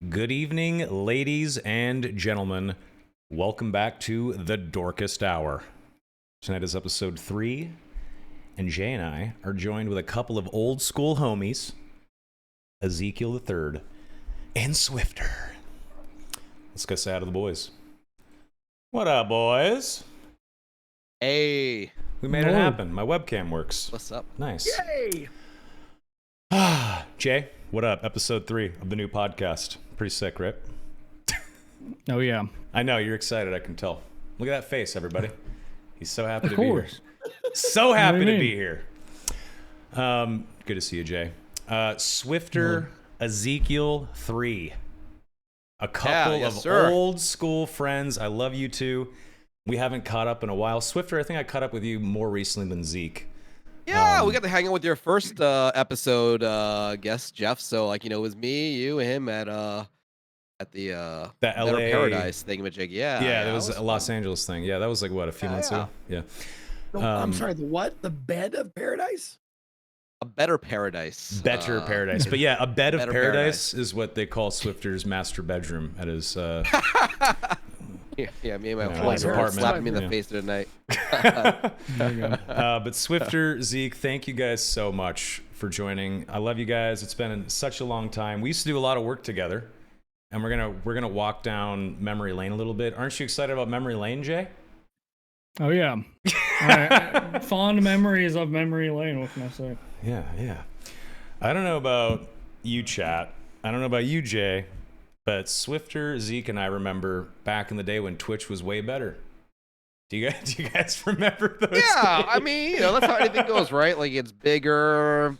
Good evening, ladies and gentlemen. Welcome back to the Dorkest Hour. Tonight is episode 3, and Jay and I are joined with a couple of old school homies, Ezekiel III and Swiftor. Let's go say hi to the boys. What up, boys? Hey. We made it happen. My webcam works. What's up? Nice. Yay! Jay, what up? Episode 3 of the new podcast. Pretty sick, right? Oh, yeah. I know, you're excited, I can tell. Look at that face, everybody. He's so happy to be here. So happy to be here. Good to see you, Jay. Swiftor, Ezekiel 3. A couple of old school friends. I love you two. We haven't caught up in a while. Swiftor, I think I caught up with you more recently than Zeke. Yeah, we got to hang out with your first episode guest, Jeff. So, like, it was me, you, him at the LA Paradise thingamajig. Yeah, it was a Los Angeles thing. Yeah, that was like, what, a few months ago? Yeah. I'm sorry, the what? The bed of paradise? A better paradise. Better paradise. But yeah, a bed of paradise is what they call Swiftor's master bedroom at his... Yeah, me and my his wife apartment. slapping me in the face tonight. There you go. But Swiftor, Zeke, thank you guys so much for joining. I love you guys. It's been such a long time. We used to do a lot of work together, and we're gonna walk down memory lane a little bit. Aren't you excited about memory lane, Jay? Oh yeah, fond memories of memory lane. What can I say? Yeah. I don't know about you, chat. I don't know about you, Jay. But Swiftor, Zeke, and I remember back in the day when Twitch was way better. Do you guys remember those? Yeah, days? I mean, that's how anything goes, right? Like, it's bigger,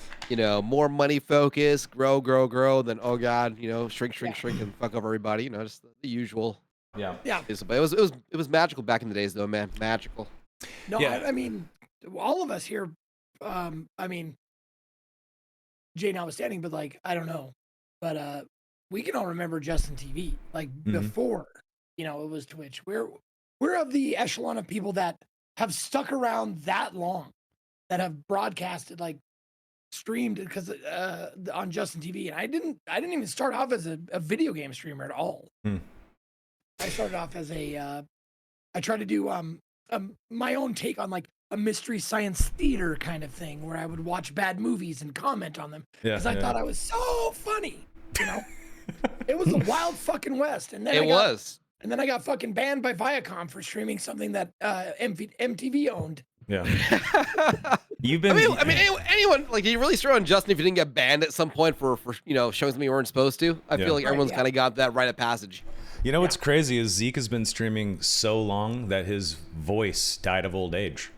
more money focused, grow. Then, oh god, shrink, and fuck over everybody. Just the usual. Yeah. But it was magical back in the days, though, man. Magical. No, yeah. I mean, all of us here. I mean, Jay notwithstanding, but like, I don't know, but we can all remember Justin TV, like before, it was Twitch. We're of the echelon of people that have stuck around that long, that have broadcasted, like streamed, because on Justin TV. And I didn't even start off as a video game streamer at all. I started off as I tried to do my own take on like a mystery science theater kind of thing, where I would watch bad movies and comment on them because I thought I was so funny, It was the wild fucking west, and then and then I got fucking banned by Viacom for streaming something that MTV owned. Yeah. You've been. I mean, anyone, like, you really strong on Justin if you didn't get banned at some point for showing something you weren't supposed to. I feel like everyone's kind of got that rite of passage. What's crazy is Zeke has been streaming so long that his voice died of old age.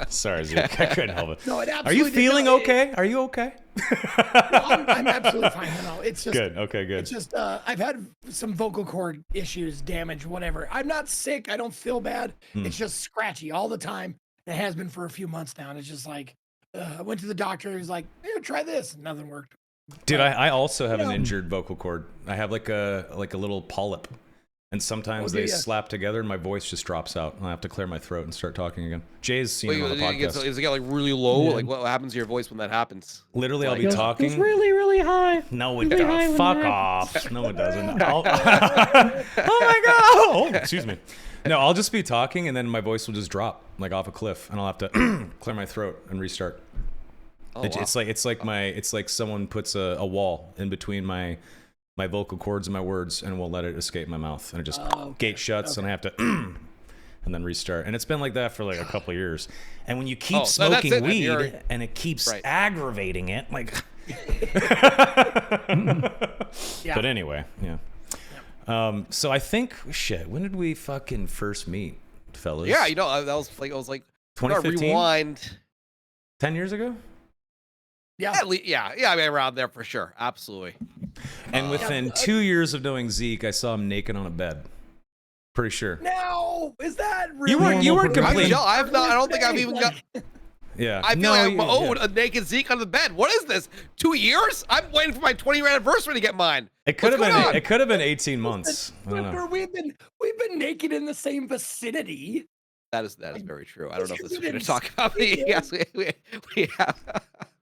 Sorry, Zeke. I couldn't help it. No, it Are you feeling okay? Are you okay? I'm absolutely fine. No, it's just good. Okay, good. It's just I've had some vocal cord issues, damage, whatever. I'm not sick. I don't feel bad. It's just scratchy all the time. It has been for a few months now, and it's just like I went to the doctor. He was like, "Here, try this." And nothing worked. Dude, I also have an injured vocal cord. I have like a little polyp. And sometimes they slap together and my voice just drops out. And I have to clear my throat and start talking again. Jay's seen it on the podcast. Does it get like really low? Yeah. Like, what happens to your voice when that happens? Literally, I'll be talking. It's really, really high. No, it doesn't. Fuck off. No, it doesn't. Oh my god. Oh, excuse me. No, I'll just be talking and then my voice will just drop like off a cliff, and I'll have to clear my throat and restart. Oh, wow. It's like someone puts a wall in between my vocal cords and my words, and won't let it escape my mouth, and it just gate shuts, and I have to and then restart. And it's been like that for like a couple of years. And when you keep smoking weed and it keeps aggravating it, like. But anyway, yeah. So I think when did we fucking first meet, fellas? Yeah, that was like 2015. Rewind. 10 years ago. Yeah. I mean, around there for sure. Absolutely. And within 2 years of knowing Zeke, I saw him naked on a bed. Pretty sure. No, is that really? You weren't complete. I don't think I've even got. Yeah. I feel like I'm owed a naked Zeke on the bed. What is this? 2 years? I'm waiting for my 20-year anniversary to get mine. It could have been. It could have been 18 months. We've been naked in the same vicinity. That is very true. I don't know if this is going to talk about me. Yes, we have.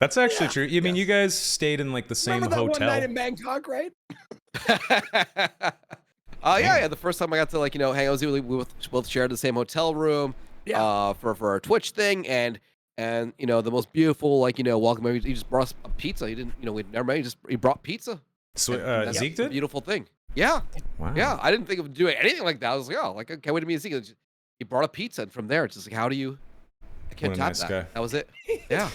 That's actually Yeah. true. I mean, you guys stayed in like the same Remember that hotel. one night in Bangkok, right? Yeah. The first time I got to like hang out with you, we both shared the same hotel room. Yeah. For our Twitch thing, and the most beautiful welcome. He just brought us a pizza. He didn't we'd never met. He brought pizza. So, And that's Zeke the did? beautiful thing. Yeah. Wow. Yeah. I didn't think of doing anything like that. I was like, oh, like I can't wait to meet Zeke. He brought a pizza, and from there, it's just like, how do you? I can't What a top nice that. guy. That was it. Yeah.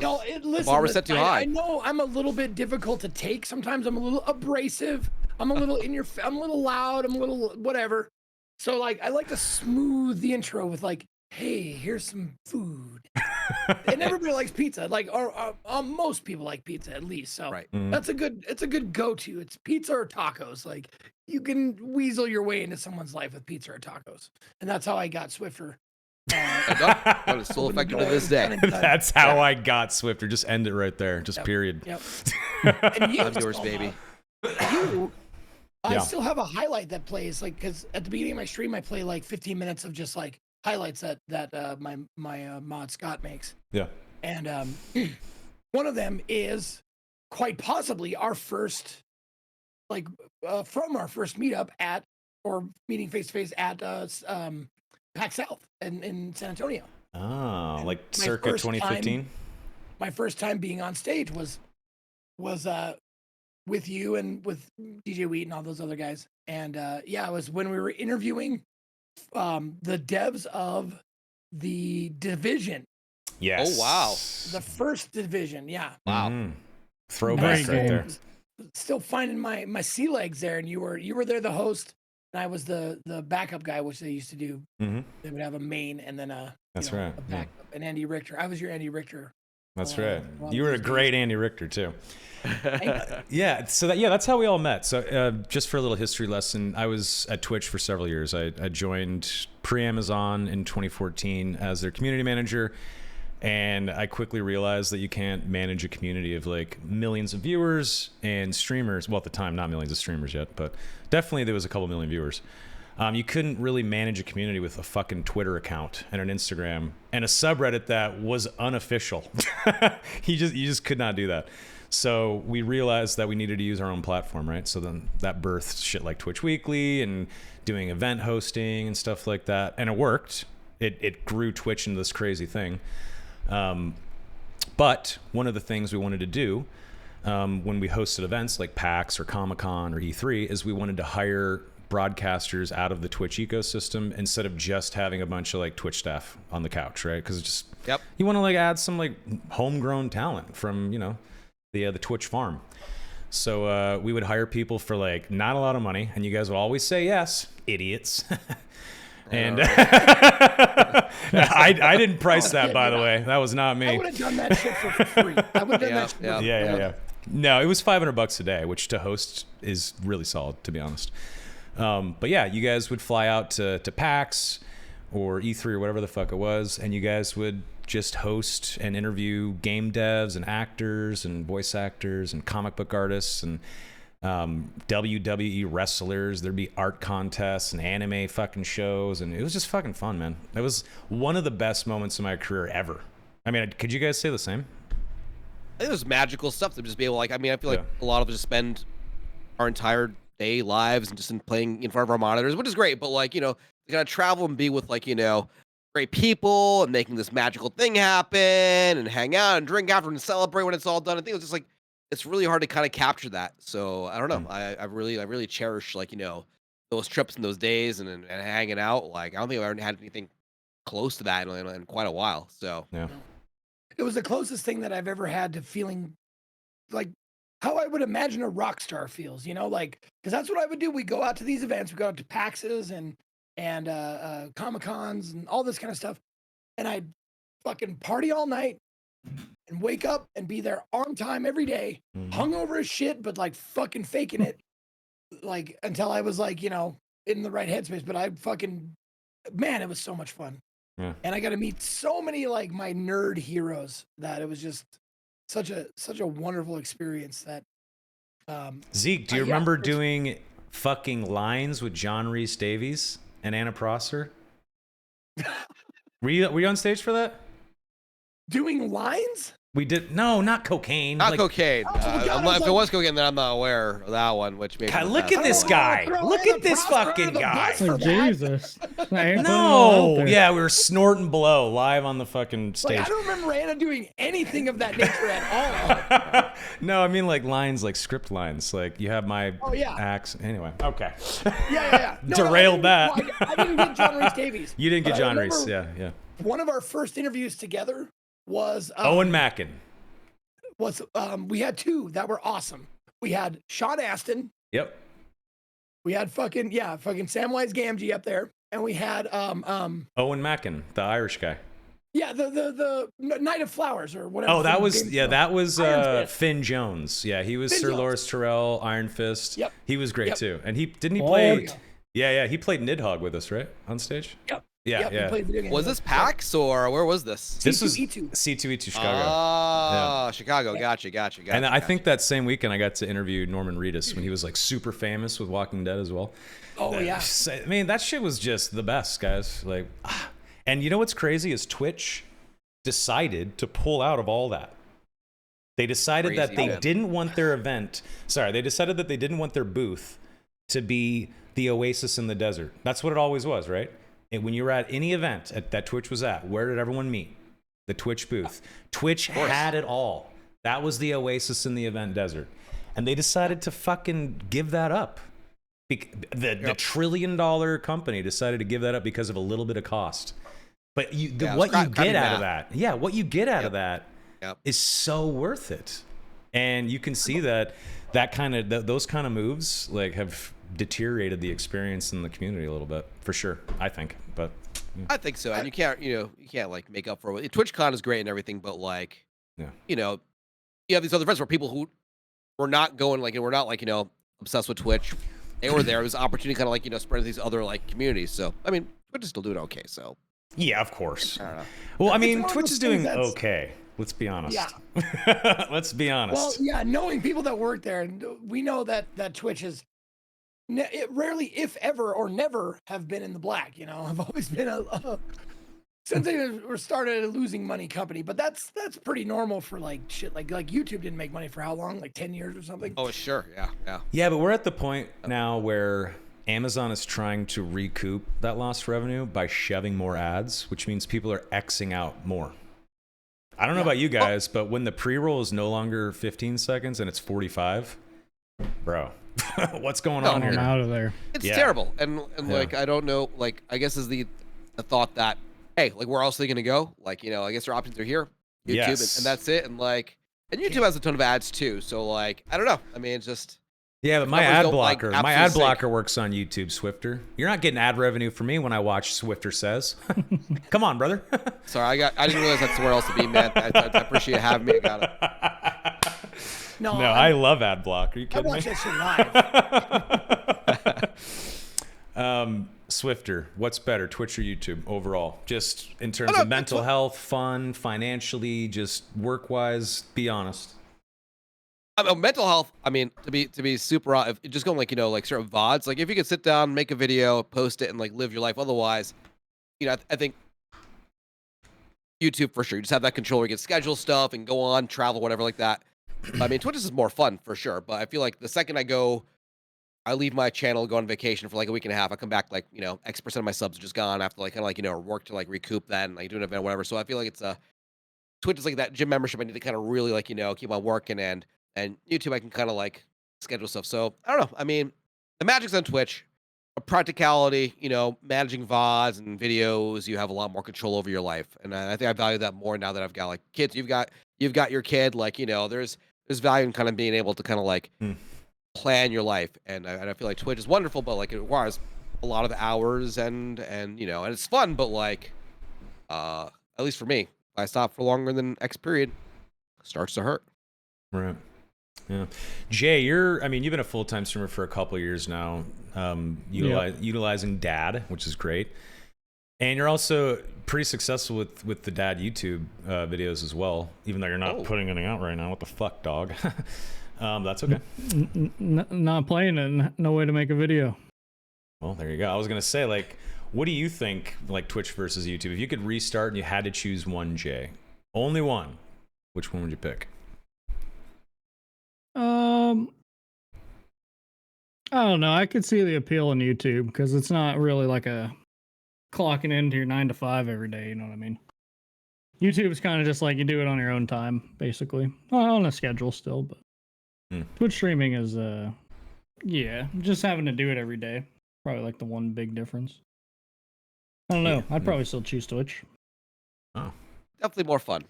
No, listen. bar was set too high. I know I'm a little bit difficult to take. Sometimes I'm a little abrasive. I'm a little I'm a little loud. I'm a little whatever. So like, I like to smooth the intro with like, hey, here's some food. And everybody likes pizza. Like, or most people like pizza at least. So Right. it's a good go-to. It's pizza or tacos. Like you can weasel your way into someone's life with pizza or tacos, and that's how I got Swiftor. That is still effective to this day. That's how I got Swiftor. Just end it right there. Just period. Yep. And you, I'm yours, baby. I still have a highlight that plays like because at the beginning of my stream I play like 15 minutes of just like highlights that my mod Scott makes. Yeah. And one of them is quite possibly our first, like from our first meetup at or meeting face to face at PAX South in San Antonio. Oh, And like my circa first 2015. My first time being on stage was with you and with DJ Wheat and all those other guys. And it was when we were interviewing the devs of the Division. Yes. Oh, wow. The first Division, yeah. Wow. Throwback Great right there. game. Still finding my sea legs there, and you were there the host, and I was the backup guy, which they used to do. Mm-hmm. They would have a main and then That's a right. Yeah. backup. And Andy Richter. I was your Andy Richter. That's a right. lot of You were a those great Andy Richter too. Thank you. Yeah. So that's how we all met. So just for a little history lesson, I was at Twitch for several years. I joined pre-Amazon in 2014 as their community manager. And I quickly realized that you can't manage a community of like millions of viewers and streamers. Well, at the time, not millions of streamers yet, but definitely there was a couple million viewers. You couldn't really manage a community with a fucking Twitter account and an Instagram and a subreddit that was unofficial. you just could not do that. So we realized that we needed to use our own platform, right? So then that birthed shit like Twitch Weekly and doing event hosting and stuff like that. And it worked. It grew Twitch into this crazy thing. But one of the things we wanted to do when we hosted events like PAX or Comic-Con or E3 is we wanted to hire broadcasters out of the Twitch ecosystem instead of just having a bunch of like Twitch staff on the couch, right? Because it's just you want to like add some like homegrown talent from the Twitch farm. So we would hire people for like not a lot of money, and you guys would always say yes, idiots. And I didn't price that, by the way. That was not me. I would have done that shit for free. I would have done that shit for free. Yeah. No, it was $500 a day, which to host is really solid, to be honest. But yeah, you guys would fly out to PAX or E3 or whatever the fuck it was, and you guys would just host and interview game devs and actors and voice actors and comic book artists and WWE wrestlers. There'd be art contests and anime fucking shows, and it was just fucking fun, man. It was one of the best moments of my career ever. I mean, could you guys say the same? I think it was magical stuff to just be able, like, I mean, I feel like a lot of us just spend our entire day lives and just playing in front of our monitors, which is great, but like, you gotta travel and be with like, great people and making this magical thing happen and hang out and drink after and celebrate when it's all done. I think it was just like, it's really hard to kind of capture that. So I don't know. I really cherish like, those trips and those days and hanging out. Like, I don't think I've ever had anything close to that in quite a while. So yeah. It was the closest thing that I've ever had to feeling like how I would imagine a rock star feels, like, because that's what I would do. We go out to these events, we go out to PAXs and Comic-Cons and all this kind of stuff. And I'd fucking party all night and wake up and be there on time every day, hungover as shit, but like fucking faking it, like until I was like, in the right headspace. But man, it was so much fun. Yeah. And I got to meet so many like my nerd heroes that it was just such a wonderful experience that Zeke, do you remember doing fucking lines with John Rhys Davies and Anna Prosser? Were you on stage for that? Doing lines? We did not cocaine. Not cocaine. God, If it was cocaine, then I'm not aware of that one. Which maybe God, look at this guy. Look at this fucking guy. Like, Jesus. No, yeah, we were snorting blow live on the fucking stage. Like, I don't remember Anna doing anything of that nature at all. No, I mean like lines, like script lines. Like you have my yeah. axe. Anyway, okay. Yeah. No, Derailed that. I didn't get John Reese Davies. You didn't get But I John Reese. remember Yeah. One of our first interviews together was Owen Mackin. We had two that were awesome. We had Sean Astin. Yep. We had fucking Samwise Gamgee up there, and we had Owen Mackin, the Irish guy. Yeah, the Knight of Flowers or whatever. Oh, that was Iron Fist. Finn Jones. Yeah, he was Finn Sir Jones. Loras Tyrell, Iron Fist. Yep. He was great Yep. too. And he There play. we go. Yeah, he played Nidhogg with us, right, on stage. Yep. Yeah, Yep, we played video games. Was this PAX or where was this? This was C2E2. C2E2 Chicago. Oh, Chicago. Gotcha. And I think that same weekend I got to interview Norman Reedus when he was like super famous with Walking Dead as well. Oh yeah. I mean, that shit was just the best, guys. Like, and you know what's crazy is Twitch decided to pull out of all that. They decided that they didn't want their event. Sorry, they decided that they didn't want their booth to be the oasis in the desert. That's what it always was, right? And when you were at any event that Twitch was at, where did everyone meet? The Twitch booth. Twitch had it all. That was the oasis in the event desert. And they decided to fucking give that up. The $1 trillion company decided to give that up because of a little bit of cost. But what you get out of that is so worth it. And you can see that those kind of moves like have deteriorated the experience in the community a little bit, for sure. I think, but yeah. I think so. And you can't like make up for it. TwitchCon is great and everything, but like, you have these other friends where people who were not going like, we're not like, obsessed with Twitch. They were there. It was an opportunity kind of like, spread these other like communities. So, I mean, Twitch is still doing okay. So, yeah, of course. I don't know. Well, I mean, Twitch is doing okay. Let's be honest. Yeah. Let's be honest. Well, yeah, knowing people that work there, we know that Twitch is it rarely, if ever or never, have been in the black. I've always been since they were started a losing money company. But that's pretty normal for like shit. Like YouTube didn't make money for how long? Like 10 years or something. Oh, sure. Yeah. Yeah, but we're at the point now where Amazon is trying to recoup that lost revenue by shoving more ads, which means people are Xing out more. I don't know about you guys, but when the pre-roll is no longer 15 seconds and it's 45, bro, what's going on here? I'm out of there. It's terrible. And like, I don't know, like, I guess is the thought that, hey, like, where else are they going to go? Like, I guess their options are here, YouTube, and that's it. And like, and YouTube has a ton of ads too. So like, I don't know. I mean, it's just. Yeah, but my ad blocker works on YouTube, Swiftor. You're not getting ad revenue from me when I watch Swiftor Says. Come on, brother. Sorry, I didn't realize that's somewhere else to be, man. I appreciate having me. I got it. No, I love ad block. Are you kidding me? I watch that shit live. Swiftor, what's better, Twitch or YouTube overall? Just in terms of mental health, fun, financially, just work-wise, be honest. Mental health. I mean, to be super, if just going like like sort of VODs. Like if you could sit down, make a video, post it, and like live your life. Otherwise, I think YouTube for sure. You just have that control where you can schedule stuff and go on, travel, whatever like that. I mean, Twitch is more fun for sure. But I feel like the second I leave my channel, go on vacation for like a week and a half. I come back like X% of my subs are just gone after like kind of like work to like recoup that and like do an event, whatever. So I feel like it's Twitch is like that gym membership. I need to kind of really like keep on working and YouTube, I can kind of like schedule stuff. So I don't know. I mean, the magic's on Twitch. A practicality, managing VODs and videos, you have a lot more control over your life, and I think I value that more now that I've got like kids. You've got your kid. Like there's value in kind of being able to kind of like plan your life, and I feel like Twitch is wonderful, but like it requires a lot of hours and and it's fun, but like at least for me, if I stop for longer than X period, it starts to hurt. Right. Yeah, Jay, you've been a full-time streamer for a couple of years now, utilizing Dad, which is great, and you're also pretty successful with the Dad YouTube videos as well. Even though you're not putting anything out right now, what the fuck, dog? That's okay. Not playing it. No way to make a video. Well, there you go. I was gonna say, like, what do you think, like Twitch versus YouTube? If you could restart and you had to choose one, Jay, only one. which one would you pick? I don't know. I could see the appeal in YouTube because it's not really like a clocking into your 9 to 5 every day. You know what I mean? YouTube is kind of just like you do it on your own time, basically. On a schedule still, but Twitch streaming is, yeah, just having to do it every day. Probably like the one big difference. I don't know. I'd probably still choose Twitch. Oh, Definitely more fun.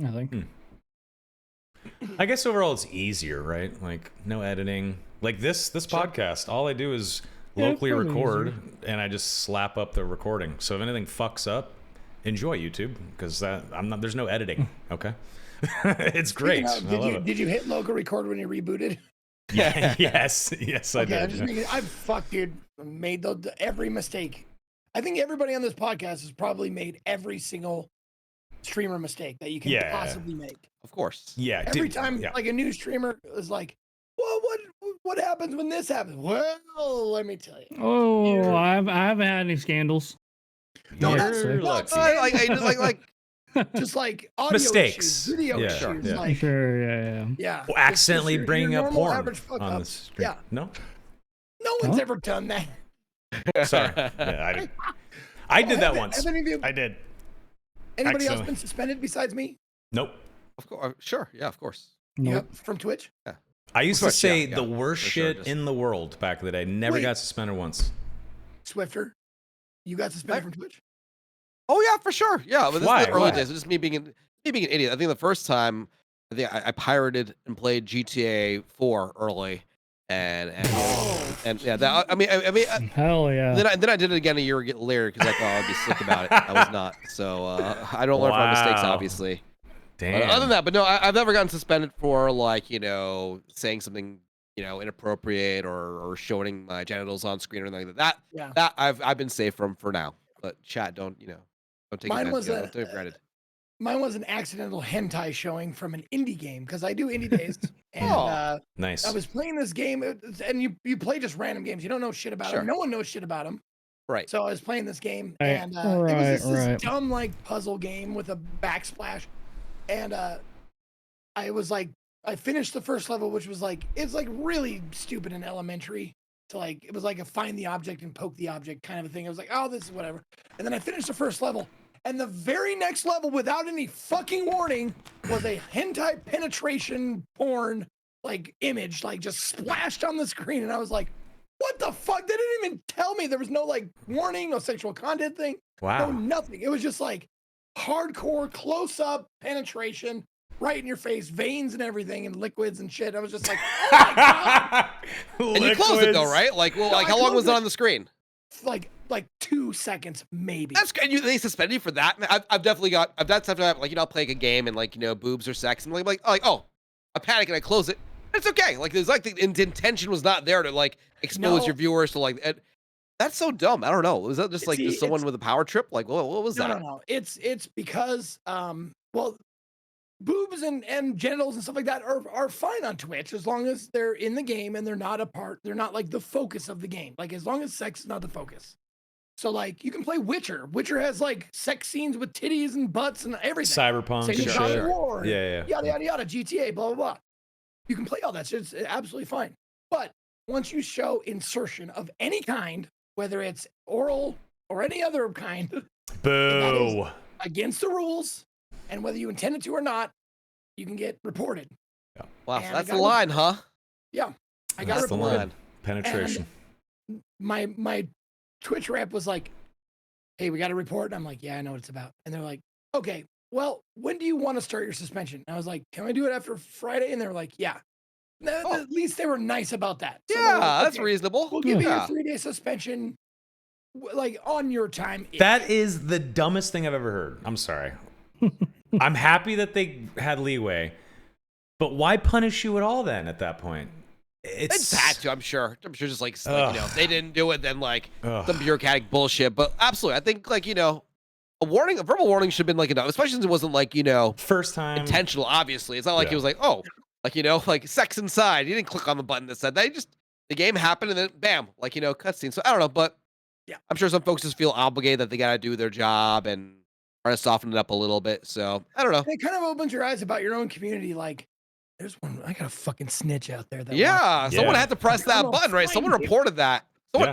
I think. I guess overall it's easier, right? Like no editing. Like this podcast, all I do is locally record and I just slap up the recording. So if anything fucks up, enjoy YouTube because there's no editing. Okay. It's great. Did you hit local record when you rebooted? Yeah, yes, I did. I've fucked, dude. Made every mistake. I think everybody on this podcast has probably made every single streamer mistake that you can possibly make. Of course. Yeah. Every time, like a new streamer is like, "Well, what happens when this happens?" Well, let me tell you. Oh, I haven't had any scandals. No, just like audio mistakes, issues, video issues, yeah. Well, accidentally bringing up porn on the stream. Yeah. No one's ever done that. Sorry. Yeah, I did that once. I did. Anybody else been suspended besides me? Nope. Of course. Sure. Yeah, of course. Yep. From Twitch? Yeah. I used to say the worst shit in the world back in the day. Never got suspended once. Swiftor, you got suspended from Twitch? Oh yeah, for sure. Yeah, but this is the early Why? days. Just me being an idiot. I think the first time I pirated and played GTA 4 early, and yeah, that I mean hell yeah. Then I did it again a year later because I thought I'd be slick about it. I was not. So I don't learn from my mistakes, obviously. Damn. But other than that, but no, I've never gotten suspended for like saying something inappropriate or showing my genitals on screen or anything like that. Yeah. That I've been safe from for now. But chat, don't take Mine it was don't take it granted. Mine was an accidental hentai showing from an indie game because I do indie days. And nice. I was playing this game, and you play just random games. You don't know shit about them. No one knows shit about them. Right. So I was playing this game, Right. and it was this dumb like puzzle game with a backsplash, and I finished the first level, which was like it's like really stupid and elementary. To like it was like a find the object and poke the object kind of a thing. I was like, oh, this is whatever. And then I finished the first level. And the very next level, without any fucking warning, was a hentai penetration porn like image, like just splashed on the screen. And I was like, what the fuck? They didn't even tell me. There was no like warning, no sexual content thing. Wow. No nothing. It was just like hardcore close-up penetration right in your face, veins and everything, and liquids and shit. I was just like, oh my God. And you closed it though, right? Like, well, how long was it on the screen? Like 2 seconds, maybe. That's good. They suspended you for that. I've definitely got. That's after that. Like I'll play a game and like boobs or sex. And like oh, I panic and I close it. It's okay. Like there's like the intention was not there to like expose your viewers to like. That's so dumb. I don't know. Was that just like someone with a power trip? Like what was that? No. It's because well, boobs and genitals and stuff like that are fine on Twitch as long as they're in the game and they're not they're not like the focus of the game. Like as long as sex is not the focus. So like you can play Witcher. Witcher has like sex scenes with titties and butts and everything. Cyberpunk. Sure. War, yeah. Yada. GTA, blah, blah, blah. You can play all that shit. It's absolutely fine. But once you show insertion of any kind, whether it's oral or any other kind, boo, against the rules, and whether you intended to or not, you can get reported. Yeah. Wow, so that's the line, huh? Yeah. I got reported. The line. Penetration. And my Twitch rep was like, hey, we got a report. And I'm like, yeah, I know what it's about. And they're like, okay, well, when do you want to start your suspension? And I was like, can I do it after Friday? And they were like, yeah. At least they were nice about that. So yeah, like, that's reasonable. We'll give you a 3-day suspension, like on your time. That is the dumbest thing I've ever heard. I'm sorry. I'm happy that they had leeway, but why punish you at all then at that point? It's had to, I'm sure. Just like if they didn't do it, then like some bureaucratic bullshit. But absolutely, I think like a verbal warning should have been like enough, especially since it wasn't like first time intentional. Obviously, it's not like he was like like sex inside. He didn't click on the button that said that. The game happened and then bam, like cutscene. So I don't know, but yeah, I'm sure some folks just feel obligated that they gotta do their job and trying to soften it up a little bit. So I don't know. It kind of opens your eyes about your own community. Like, there's one. I got a fucking snitch out there. That Yeah, someone Yeah. had to press that button, right? Someone reported that.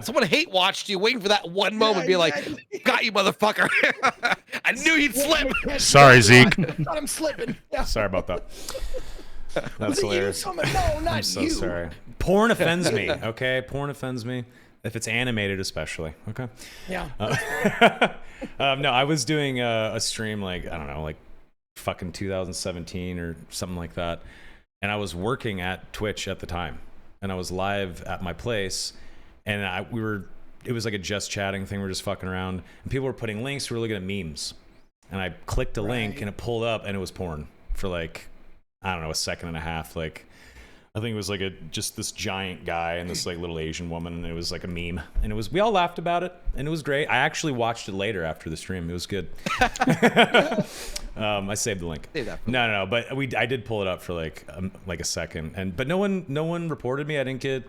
Someone hate watched you, waiting for that one moment, be like, "Got you, motherfucker! I knew you'd slip." Sorry, Zeke. Thought I'm slipping. Yeah. Sorry about that. That's hilarious. No, not I'm so you. sorry. Porn offends me. Okay, porn offends me. If it's animated, especially. Okay. Yeah. No, I was doing a stream like I don't know, like fucking 2017 or something like that, and I was working at Twitch at the time, and I was live at my place, and it was like a just chatting thing. We were just fucking around, and people were putting links. We were looking at memes, and I clicked a link, and it pulled up, and it was porn for like I don't know, a second and a half. Like I think it was like just this giant guy and this like little Asian woman, and it was like a meme, and we all laughed about it, and it was great. I actually watched it later after the stream. It was good. I saved the link. No, but I did pull it up for like a second, but no one reported me. I didn't get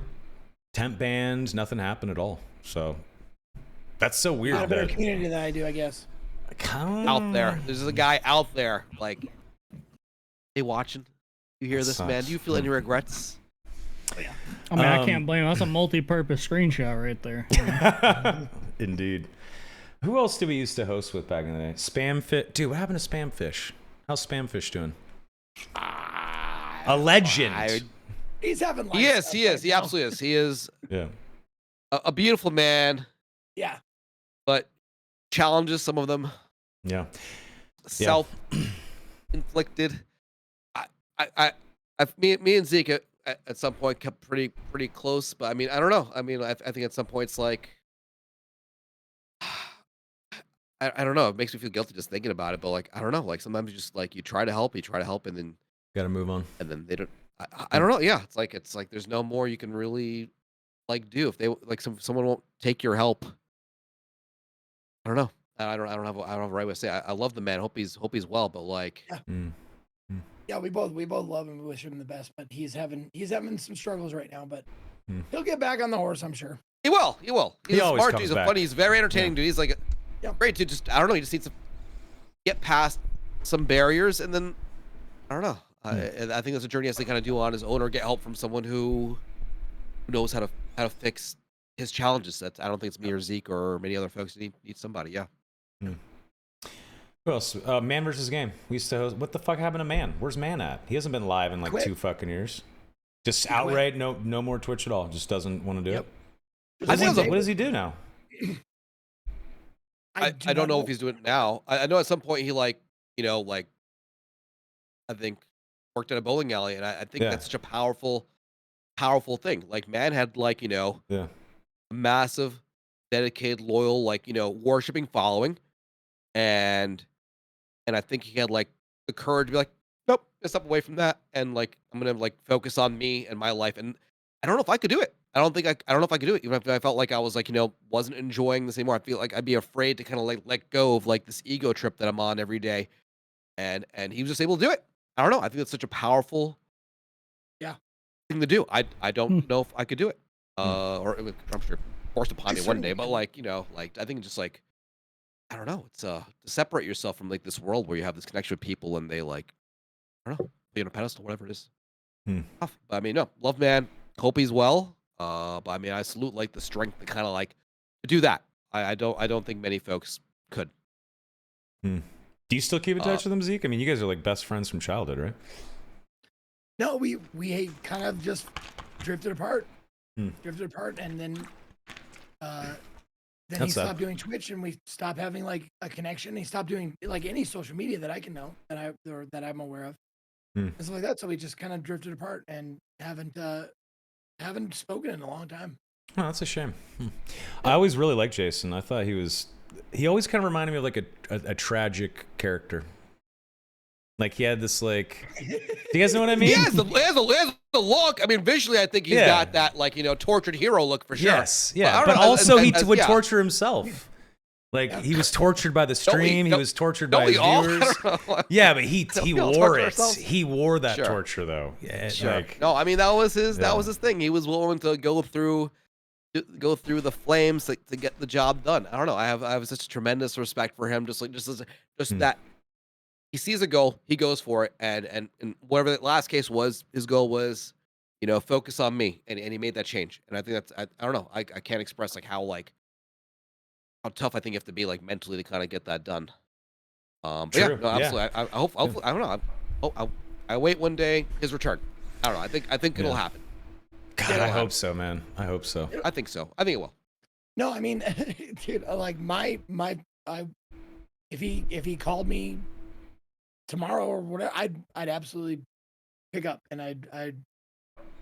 temp banned. Nothing happened at all. So that's so weird. Got a better community than I do, I guess. Out there, there's a guy out there. Like, hey, watching. You hear this, man? Do you feel any regrets? I mean, I can't blame him. That's a multi-purpose screenshot right there. Indeed. Who else did we used to host with back in the day? Spamfish. Dude, what happened to Spamfish? How's Spamfish doing? A legend. He's having life. He is. He absolutely is. He is a beautiful man. Yeah. But challenges, some of them. Yeah. Self-inflicted. Me and Zeke at some point kept pretty close, but I mean, I don't know. I mean, I think at some points, like, I don't know. It makes me feel guilty just thinking about it, but like, I don't know. Like sometimes you just like you try to help, and then gotta move on, and then they don't. I don't know. Yeah, it's like there's no more you can really like do if they like someone won't take your help. I don't know. I don't have a right way to say it. I love the man. Hope he's well, but like. Yeah. Yeah, we both love him. We wish him the best, but he's having some struggles right now. But he'll get back on the horse, I'm sure. He will. He's a smart dude. He's back. funny. He's very entertaining dude. He's like great dude. Just I don't know. He just needs to get past some barriers, and then I don't know. I think that's a journey he has to kind of do on his own, or get help from someone who knows how to fix his challenges. I don't think it's me or Zeke or many other folks. Need somebody. Yeah. Who else? Man versus Game. We used to host. What the fuck happened to Man? Where's Man at? He hasn't been live in like 2 fucking years. Just outright no more Twitch at all. Just doesn't want to do it. What does he do now? I don't know if he's doing it now. I know at some point he I think worked at a bowling alley, and I think that's such a powerful thing. Like Man had a massive, dedicated, loyal, worshiping following, and I think he had the courage to be like, nope, let's step away from that, and I'm gonna focus on me and my life. And I don't know if I could do it. I don't know if I could do it, even if I felt like I was wasn't enjoying this anymore. I feel like I'd be afraid to kind of let go of this ego trip that I'm on every day. And he was just able to do it. I don't know. I think it's such a powerful thing to do. I don't know if I could do it. Or I'm sure forced upon me one day, but I think just I don't know. It's to separate yourself from this world where you have this connection with people, and they I don't know, be on a pedestal, whatever it is. Tough. But I mean, no, love Man. Hope he's well. But I mean, I salute the strength to kind of to do that. I don't think many folks could. Do you still keep in touch with him, Zeke? I mean, you guys are best friends from childhood, right? No, we kind of just drifted apart. And then he stopped doing Twitch, and we stopped having a connection. He stopped doing any social media that I can know that I'm aware of, and stuff like that. So we just kind of drifted apart and haven't spoken in a long time. Oh, that's a shame. I always really liked Jason. I thought he always kind of reminded me of a tragic character. He had this do you guys know what I mean? He has the look. I mean, visually, I think he's got that tortured hero look for sure. Yes, yeah. But also he would torture himself. He was tortured by the stream. He was tortured by his viewers. Yeah, but he wore it. He wore that torture though. Yeah, sure. No, I mean that was his thing. He was willing to go through go through the flames to get the job done. I don't know. I have such tremendous respect for him. Just that he sees a goal, he goes for it, and whatever the last case was, his goal was, focus on me, and he made that change. And I think that's I don't know. I can't express how tough I think you have to be mentally to kind of get that done. But yeah, True. no, absolutely. Yeah. I hope. Hopefully, I don't know. I wait one day his return. I don't know. I think it'll happen. God, It'll I happen. hope so, man. I hope so. I think so. I think it will. No, I mean, dude, if he called me tomorrow or whatever, I'd absolutely pick up, and I'd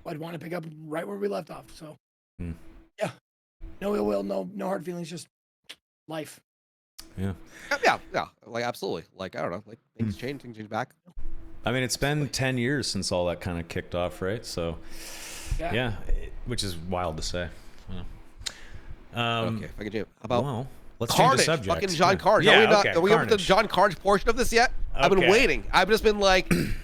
want to pick up right where we left off. So, yeah, no ill will, no hard feelings, just life. Yeah. Yeah. Absolutely. I don't know. Things change back. I mean, it's been 10 years since all that kind of kicked off, right? So, yeah, which is wild to say. Okay, if I can do. How about well, let's Carnage? change the subject. Fucking John Carnage. Yeah, Are we over the John Carnage portion of this yet? I've been waiting. I've just been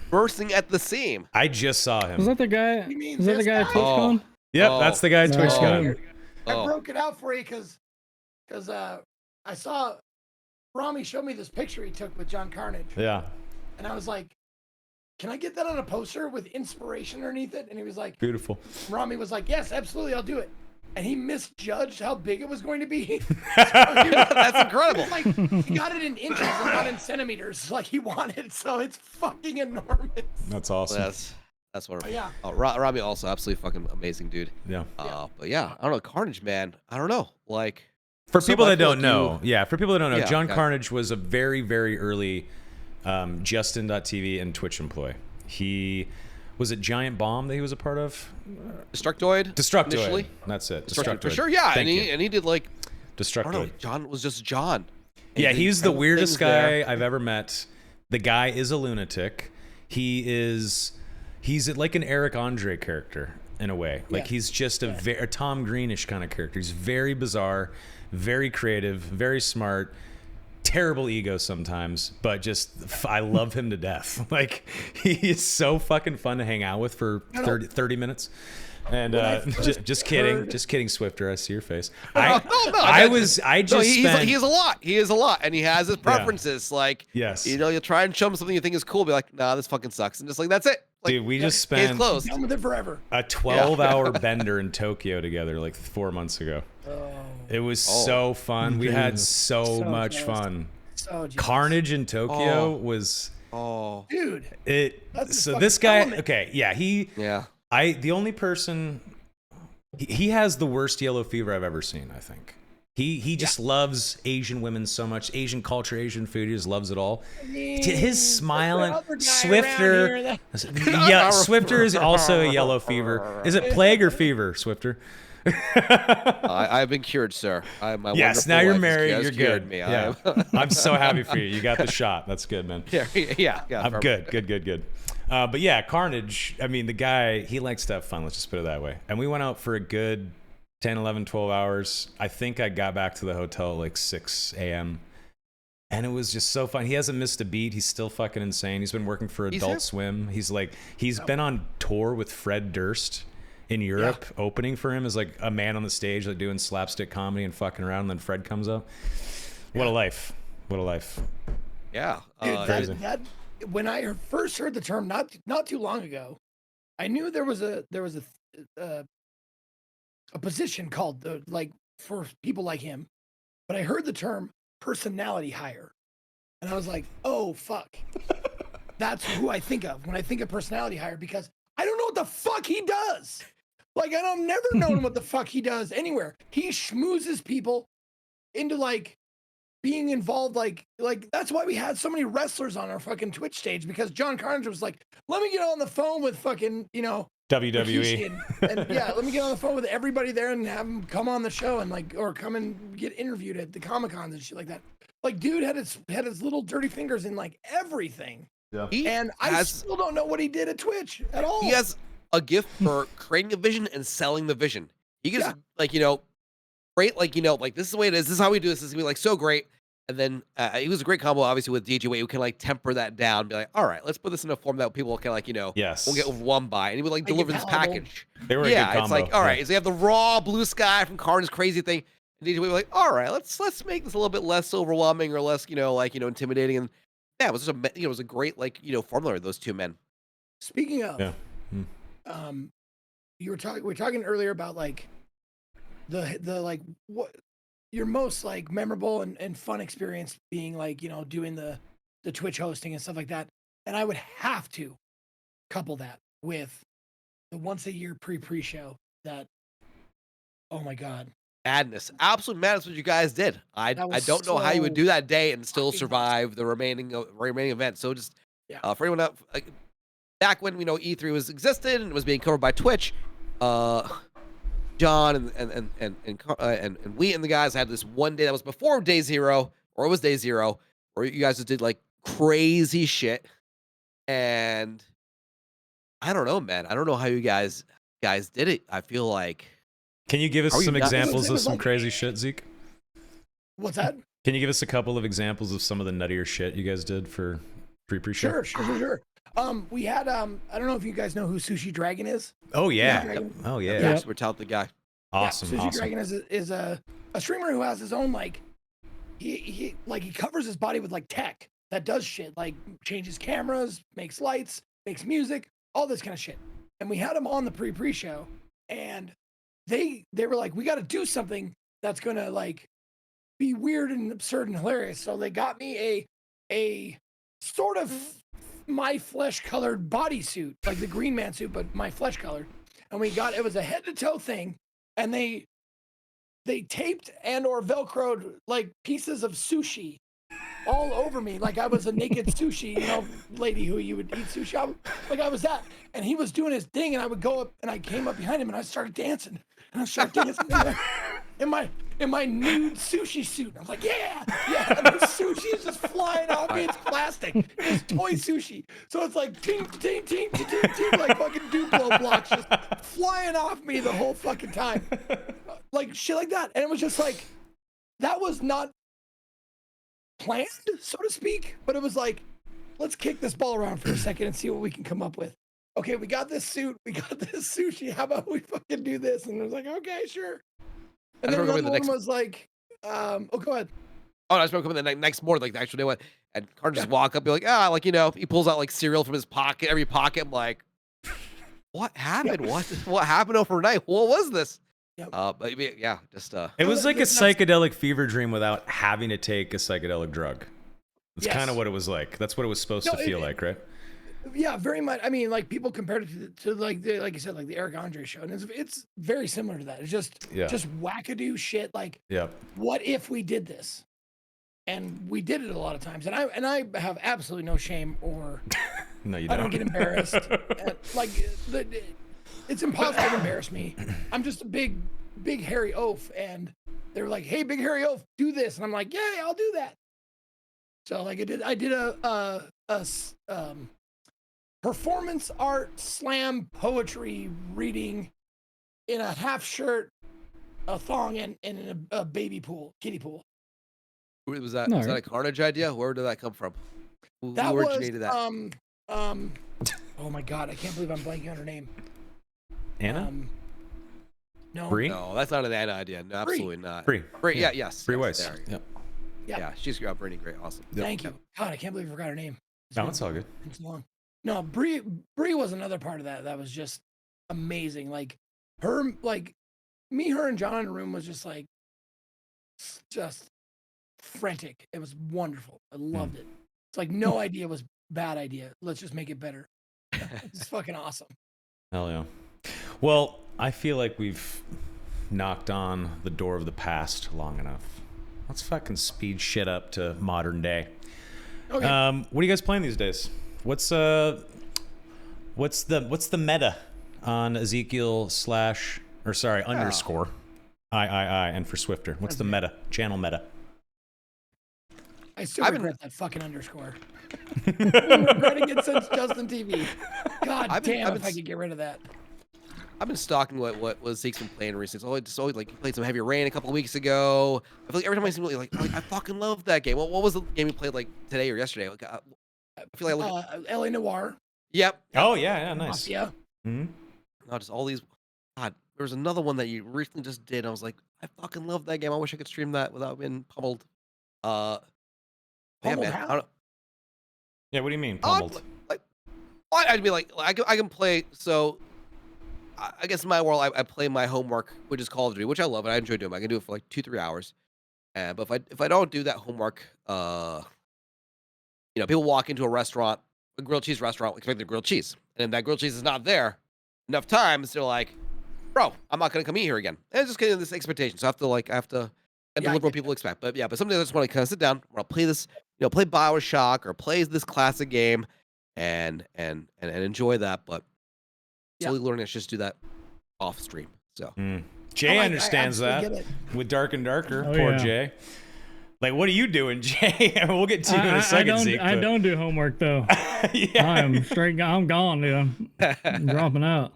bursting at the seam. I just saw him. Is that the guy? You mean Is that the this guy at guy? TwitchCon? Yep, Oh. that's the guy at No. TwitchCon. I broke it out for you because I saw Rami show me this picture he took with John Carnage, Yeah, and I was like, "Can I get that on a poster with inspiration underneath it?" And he was like, beautiful. Rami was like, "Yes, absolutely, I'll do it." And he misjudged how big it was going to be. That's incredible. He got it in inches and not in centimeters, like he wanted. So it's fucking enormous. That's awesome. That's wonderful. Yeah. Robbie also absolutely fucking amazing dude. Yeah. But yeah, I don't know, Carnage, man. I don't know. For so people I that feel don't know, for people that don't know, Yeah, John okay. Carnage was a very, very early Justin.tv and Twitch employee. He was it Giant Bomb that he was a part of? Destructoid. Destructoid. Initially. That's it. Destructoid. For Destructoid. sure, yeah. Thank you. And he did I don't know. Destructoid. John was just John. And Yeah, he did he's the incredible weirdest things there. guy I've ever met. The guy is a lunatic. He's like an Eric Andre character in a way. Like he's just a Tom Greenish kind of character. He's very bizarre, very creative, very smart, terrible ego sometimes, but just I love him to death. Like he is so fucking fun to hang out with for 30 minutes. And just kidding, Swiftor. I see your face. He is a lot. He is a lot, and he has his preferences. Yes. You'll try and show him something you think is cool, be like, nah, this fucking sucks, and just that's it. Dude, we just case spent closed. Done with it forever. a 12-hour bender in Tokyo together 4 months ago. It was so fun. We had so much jealous. fun. So jealous. Carnage in Tokyo was Dude. That's so his this fucking guy element. the only person he has the worst yellow fever I've ever seen, I think. He just loves Asian women so much, Asian culture, Asian food. He just loves it all. His smiling Swiftor. Yeah, Swiftor is also a yellow fever. Is it plague or fever, Swiftor? I've been cured, sir. Yes, now you're married. You're cured good. Me. Yeah. I'm so happy for you. You got the shot. That's good, man. Yeah. I'm good. But yeah, Carnage, I mean, the guy, he likes to have fun. Let's just put it that way. And we went out for a good 10, 11, 12 hours. I think I got back to the hotel at 6 a.m. And it was just so fun. He hasn't missed a beat. He's still fucking insane. He's been working for Adult Swim. He's been on tour with Fred Durst in Europe, opening for him as a man on the stage, doing slapstick comedy and fucking around. And then Fred comes up. What a life. What a life. Yeah. Crazy. When I first heard the term not too long ago, I knew there was a position called for people like him, but I heard the term personality hire, and I was like, oh fuck, that's who I think of when I think of personality hire, because I don't know what the fuck he does. I've never known what the fuck he does anywhere. He schmoozes people into being involved, that's why we had so many wrestlers on our fucking Twitch stage, because John Carnage was like, let me get on the phone with fucking, WWE. and let me get on the phone with everybody there and have them come on the show and or come and get interviewed at the Comic-Cons and shit like that. Dude had his little dirty fingers in Yeah. everything. And I still don't know what he did at Twitch at all. He has a gift for creating a vision and selling the vision. He gets great, this is the way it is. This is how we do this. This is gonna be so great. And then it was a great combo, obviously, with DJ, where you can like temper that down, be like, all right, let's put this in a form that people can like, Yes. won't get overwhelmed by, and he would like deliver this package. They were a good combo. It's like, all right, so you have the raw blue sky from Carnage's crazy thing. And DJ was like, all right, let's make this a little bit less overwhelming or less, intimidating. And yeah, it was just it was a great formula of those two men. Speaking of, Yeah. we were talking earlier about like the like what your most like memorable and fun experience being like, doing the Twitch hosting and stuff like that. And I would have to couple that with the once a year pre-show that, oh my God. Madness, absolute madness! What you guys did, I don't know how you would do that day and still survive the remaining events. So just for anyone up, back when E3 was existed and was being covered by Twitch, John and we and the guys had this one day that was before day 0, or it was day 0, where you guys just did like crazy shit, and I don't know, man. I don't know how you guys did it. I feel like. Can you give us some examples of some crazy shit, Zeke? What's that? Can you give us a couple of examples of some of the nuttier shit you guys did for pre-show? Sure. We had I don't know if you guys know who Sushi Dragon is. Oh yeah. Oh yeah. We're talented guy. Awesome. Sushi Dragon is a streamer who has his own like he covers his body with like tech that does shit, like changes cameras, makes lights, makes music, all this kind of shit. And we had him on the pre-show, and they were like, we got to do something that's gonna like be weird and absurd and hilarious. So they got me a sort of my flesh colored bodysuit, like the Green Man suit, but my flesh colored. And it was a head to toe thing, and they taped and or velcroed like pieces of sushi all over me, like I was a naked sushi, lady who you would eat sushi. I was that, and he was doing his thing, and I would go up, and I came up behind him, and I started dancing, in my nude sushi suit. I was like, yeah, and the sushi is just flying off me. It's plastic. It's toy sushi, so it's like ting ting ting ting ting, ting like fucking Duplo blocks just flying off me the whole fucking time, like shit like that. And it was just like, that was not planned, so to speak, but it was like, let's kick this ball around for a second and see what we can come up with. Okay, we got this suit, we got this sushi, how about we fucking do this? And it was like, okay, sure. And then another one was like, go ahead. Oh, I was going to come in the next morning, like the actual day one, and Carnage just walk up, be like, he pulls out like cereal from his pocket, every pocket. I'm like, what happened? What happened overnight? What was this? Yep. But yeah, just it was like a psychedelic fever dream without having to take a psychedelic drug. That's kind of what it was like. That's what it was supposed to feel like, right? Yeah, very much. I mean, like people compared it to like you said, like the Eric Andre show, and it's very similar to that. It's just wackadoo shit. Like, what if we did this? And we did it a lot of times, and I have absolutely no shame or no, you don't. I don't get embarrassed. It's impossible to embarrass me. I'm just a big hairy oaf, and they were like, "Hey, big hairy oaf, do this," and I'm like, "Yeah, I'll do that." So like I did a performance art slam poetry reading in a half shirt, a thong, and in a baby pool, kiddie pool. Was that was that a Carnage idea? Where did that come from? Who originated that? Oh my God, I can't believe I'm blanking on her name. Anna? No. Bree? No, that's not an Anna idea. No, absolutely not. Bree. Yes. Bree Weiss. Yep. Yeah, she's pretty great. Awesome. Thank you. God, I can't believe I forgot her name. No, it's all good. It's long. No, Bree was another part of that. That was just amazing. Like her, like me, her, and John in the room was just frantic. It was wonderful. I loved it. It's like no idea was bad idea. Let's just make it better. It's fucking awesome. Hell yeah. Well, I feel like we've knocked on the door of the past long enough. Let's fucking speed shit up to modern day. Okay. What are you guys playing these days? What's the meta on Ezekiel _I and for Swiftor? What's the meta? Channel meta. I still regret that fucking underscore. I've been regretting it since Justin TV. God damn, if I could get rid of that. I've been stalking what Zeke's been playing recently. It's always like he played some Heavy Rain a couple of weeks ago. I feel like every time I see him, like I fucking love that game. What was the game he played like today or yesterday? Like, I feel like I look LA Noir. Yep. Oh yeah, nice. Yeah. Mm-hmm. No, just all these. God, there was another one that you recently just did. And I was like, I fucking love that game. I wish I could stream that without being pummeled. Yeah, Pummeled man. how? I don't, Yeah, what do you mean Oh, pummeled? I'd be like, I can play. So, I guess in my world, I play my homework, which is Call of Duty, which I love and I enjoy doing. I can do it for like 2-3 hours. But if I don't do that homework, people walk into a restaurant, a grilled cheese restaurant, expecting grilled cheese, and if that grilled cheese is not there enough times, they're like, "Bro, I'm not gonna come eat here again." And it's just getting this expectation. So I have to deliver what people expect. But sometimes I just want to kind of sit down, I'll play this, play BioShock or play this classic game, and enjoy that. But slowly learning to just do that off stream. So Jay understands that get it. with Dark and Darker. Oh, Poor yeah. Jay. Like, what are you doing, Jay? We'll get to you in a second, Zeke. I don't do homework though. I'm gone, dude. I'm dropping out.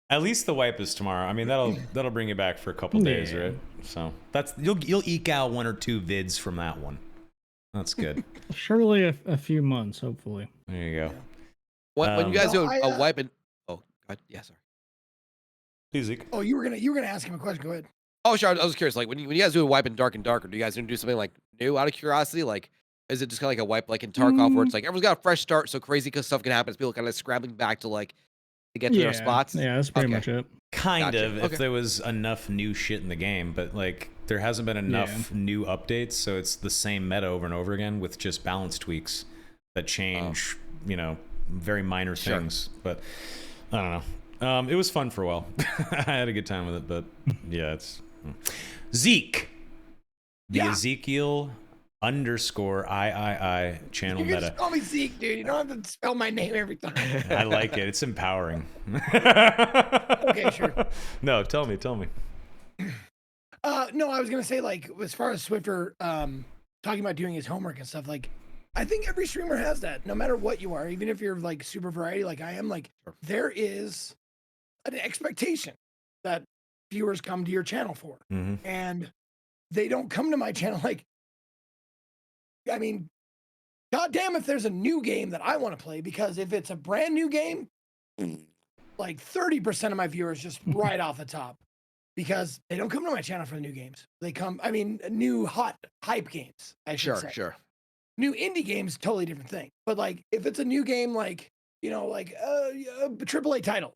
At least the wipe is tomorrow. I mean, that'll bring you back for a couple days, right? So that's you'll eke out 1 or 2 vids from that one. That's good. Surely a few months, hopefully. There you go. When you guys do a wipe and God, yeah, sorry. Please, Zeke. Oh, you were gonna ask him a question. Go ahead. Oh, sure. I was curious. Like when you guys do a wipe in Dark and Darker, do you guys do something like new out of curiosity? Like, is it just kind of like a wipe like in Tarkov, where it's like everyone's got a fresh start, so crazy because stuff can happen. It's people kind of scrambling back to get to their spots. Yeah, that's pretty much it. Kind Gotcha. of, if there was enough new shit in the game, but there hasn't been enough new updates, so it's the same meta over and over again with just balance tweaks that change, very minor things. But I don't know. It was fun for a while. I had a good time with it, but yeah, it's Zeke. The Ezekiel _I channel You can meta. just call me Zeke, dude. You don't have to spell my name every time. I like it. It's empowering. Okay, sure. No, tell me. No, I was gonna say as far as Swiftor talking about doing his homework and stuff, I think every streamer has that, no matter what you are, even if you're super variety like I am. There is an expectation that viewers come to your channel for, and they don't come to my channel I mean, goddamn, if there's a new game that I want to play, because if it's a brand new game, 30% of my viewers just right off the top, because they don't come to my channel for the new games. They come, new hot hype games. I should say. Sure. New indie games, totally different thing. But if it's a new game, a AAA title,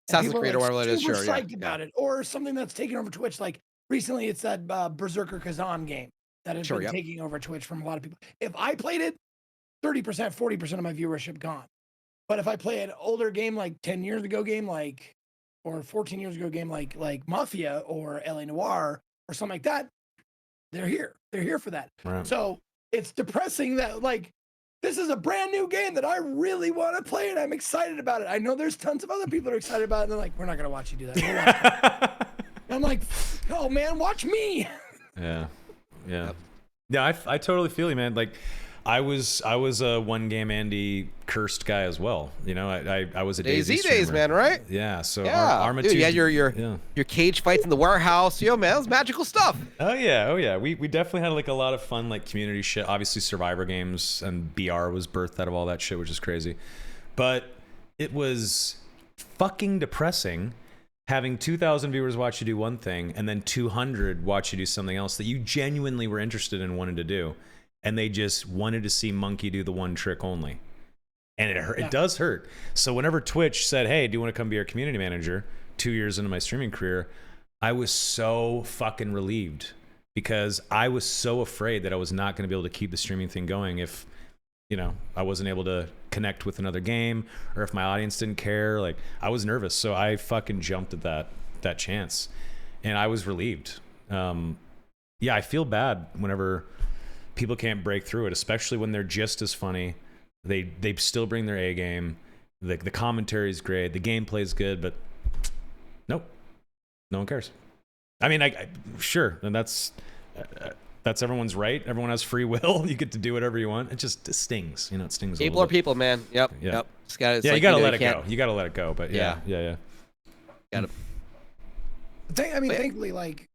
Assassin's Creed or whatever it is, sure, psyched about it, or something that's taken over Twitch. Recently, it's that Berserker Kazan game that has been taking over Twitch from a lot of people. If I played it, 30%, 40% of my viewership gone. But if I play an older game, 10 years ago game, or 14 years ago game, like Mafia or LA Noir or something like that, they're here. They're here for that. Right. So it's depressing that this is a brand new game that I really want to play and I'm excited about it. I know there's tons of other people that are excited about it, and they're like, we're not gonna watch you do that. I'm like, oh man, watch me. Yeah. I totally feel you, man. I was a one game Andy cursed guy as well. I was a DayZ days, man, right? Yeah. So Arma 2, you had your cage fights in the warehouse. Man, that was magical stuff. Oh yeah. We definitely had a lot of fun community shit. Obviously Survivor games and BR was birthed out of all that shit, which is crazy. But it was fucking depressing having 2,000 viewers watch you do one thing and then 200 watch you do something else that you genuinely were interested in wanting to do. And they just wanted to see Monkey do the one trick only. And it hurt. It does hurt. So whenever Twitch said, hey, do you want to come be our community manager 2 years into my streaming career, I was so fucking relieved, because I was so afraid that I was not going to be able to keep the streaming thing going if, I wasn't able to connect with another game, or if my audience didn't care. I was nervous. So I fucking jumped at that chance. And I was relieved. I feel bad whenever people can't break through it, especially when they're just as funny. They still bring their A game. The commentary is great. The gameplay is good, but nope, no one cares. Sure, and that's everyone's right. Everyone has free will. You get to do whatever you want. It stings. It stings. People are people, man. Yep. Yeah. You gotta let it go. You gotta let it go. But yeah. Gotta, I mean, but yeah. thankfully, like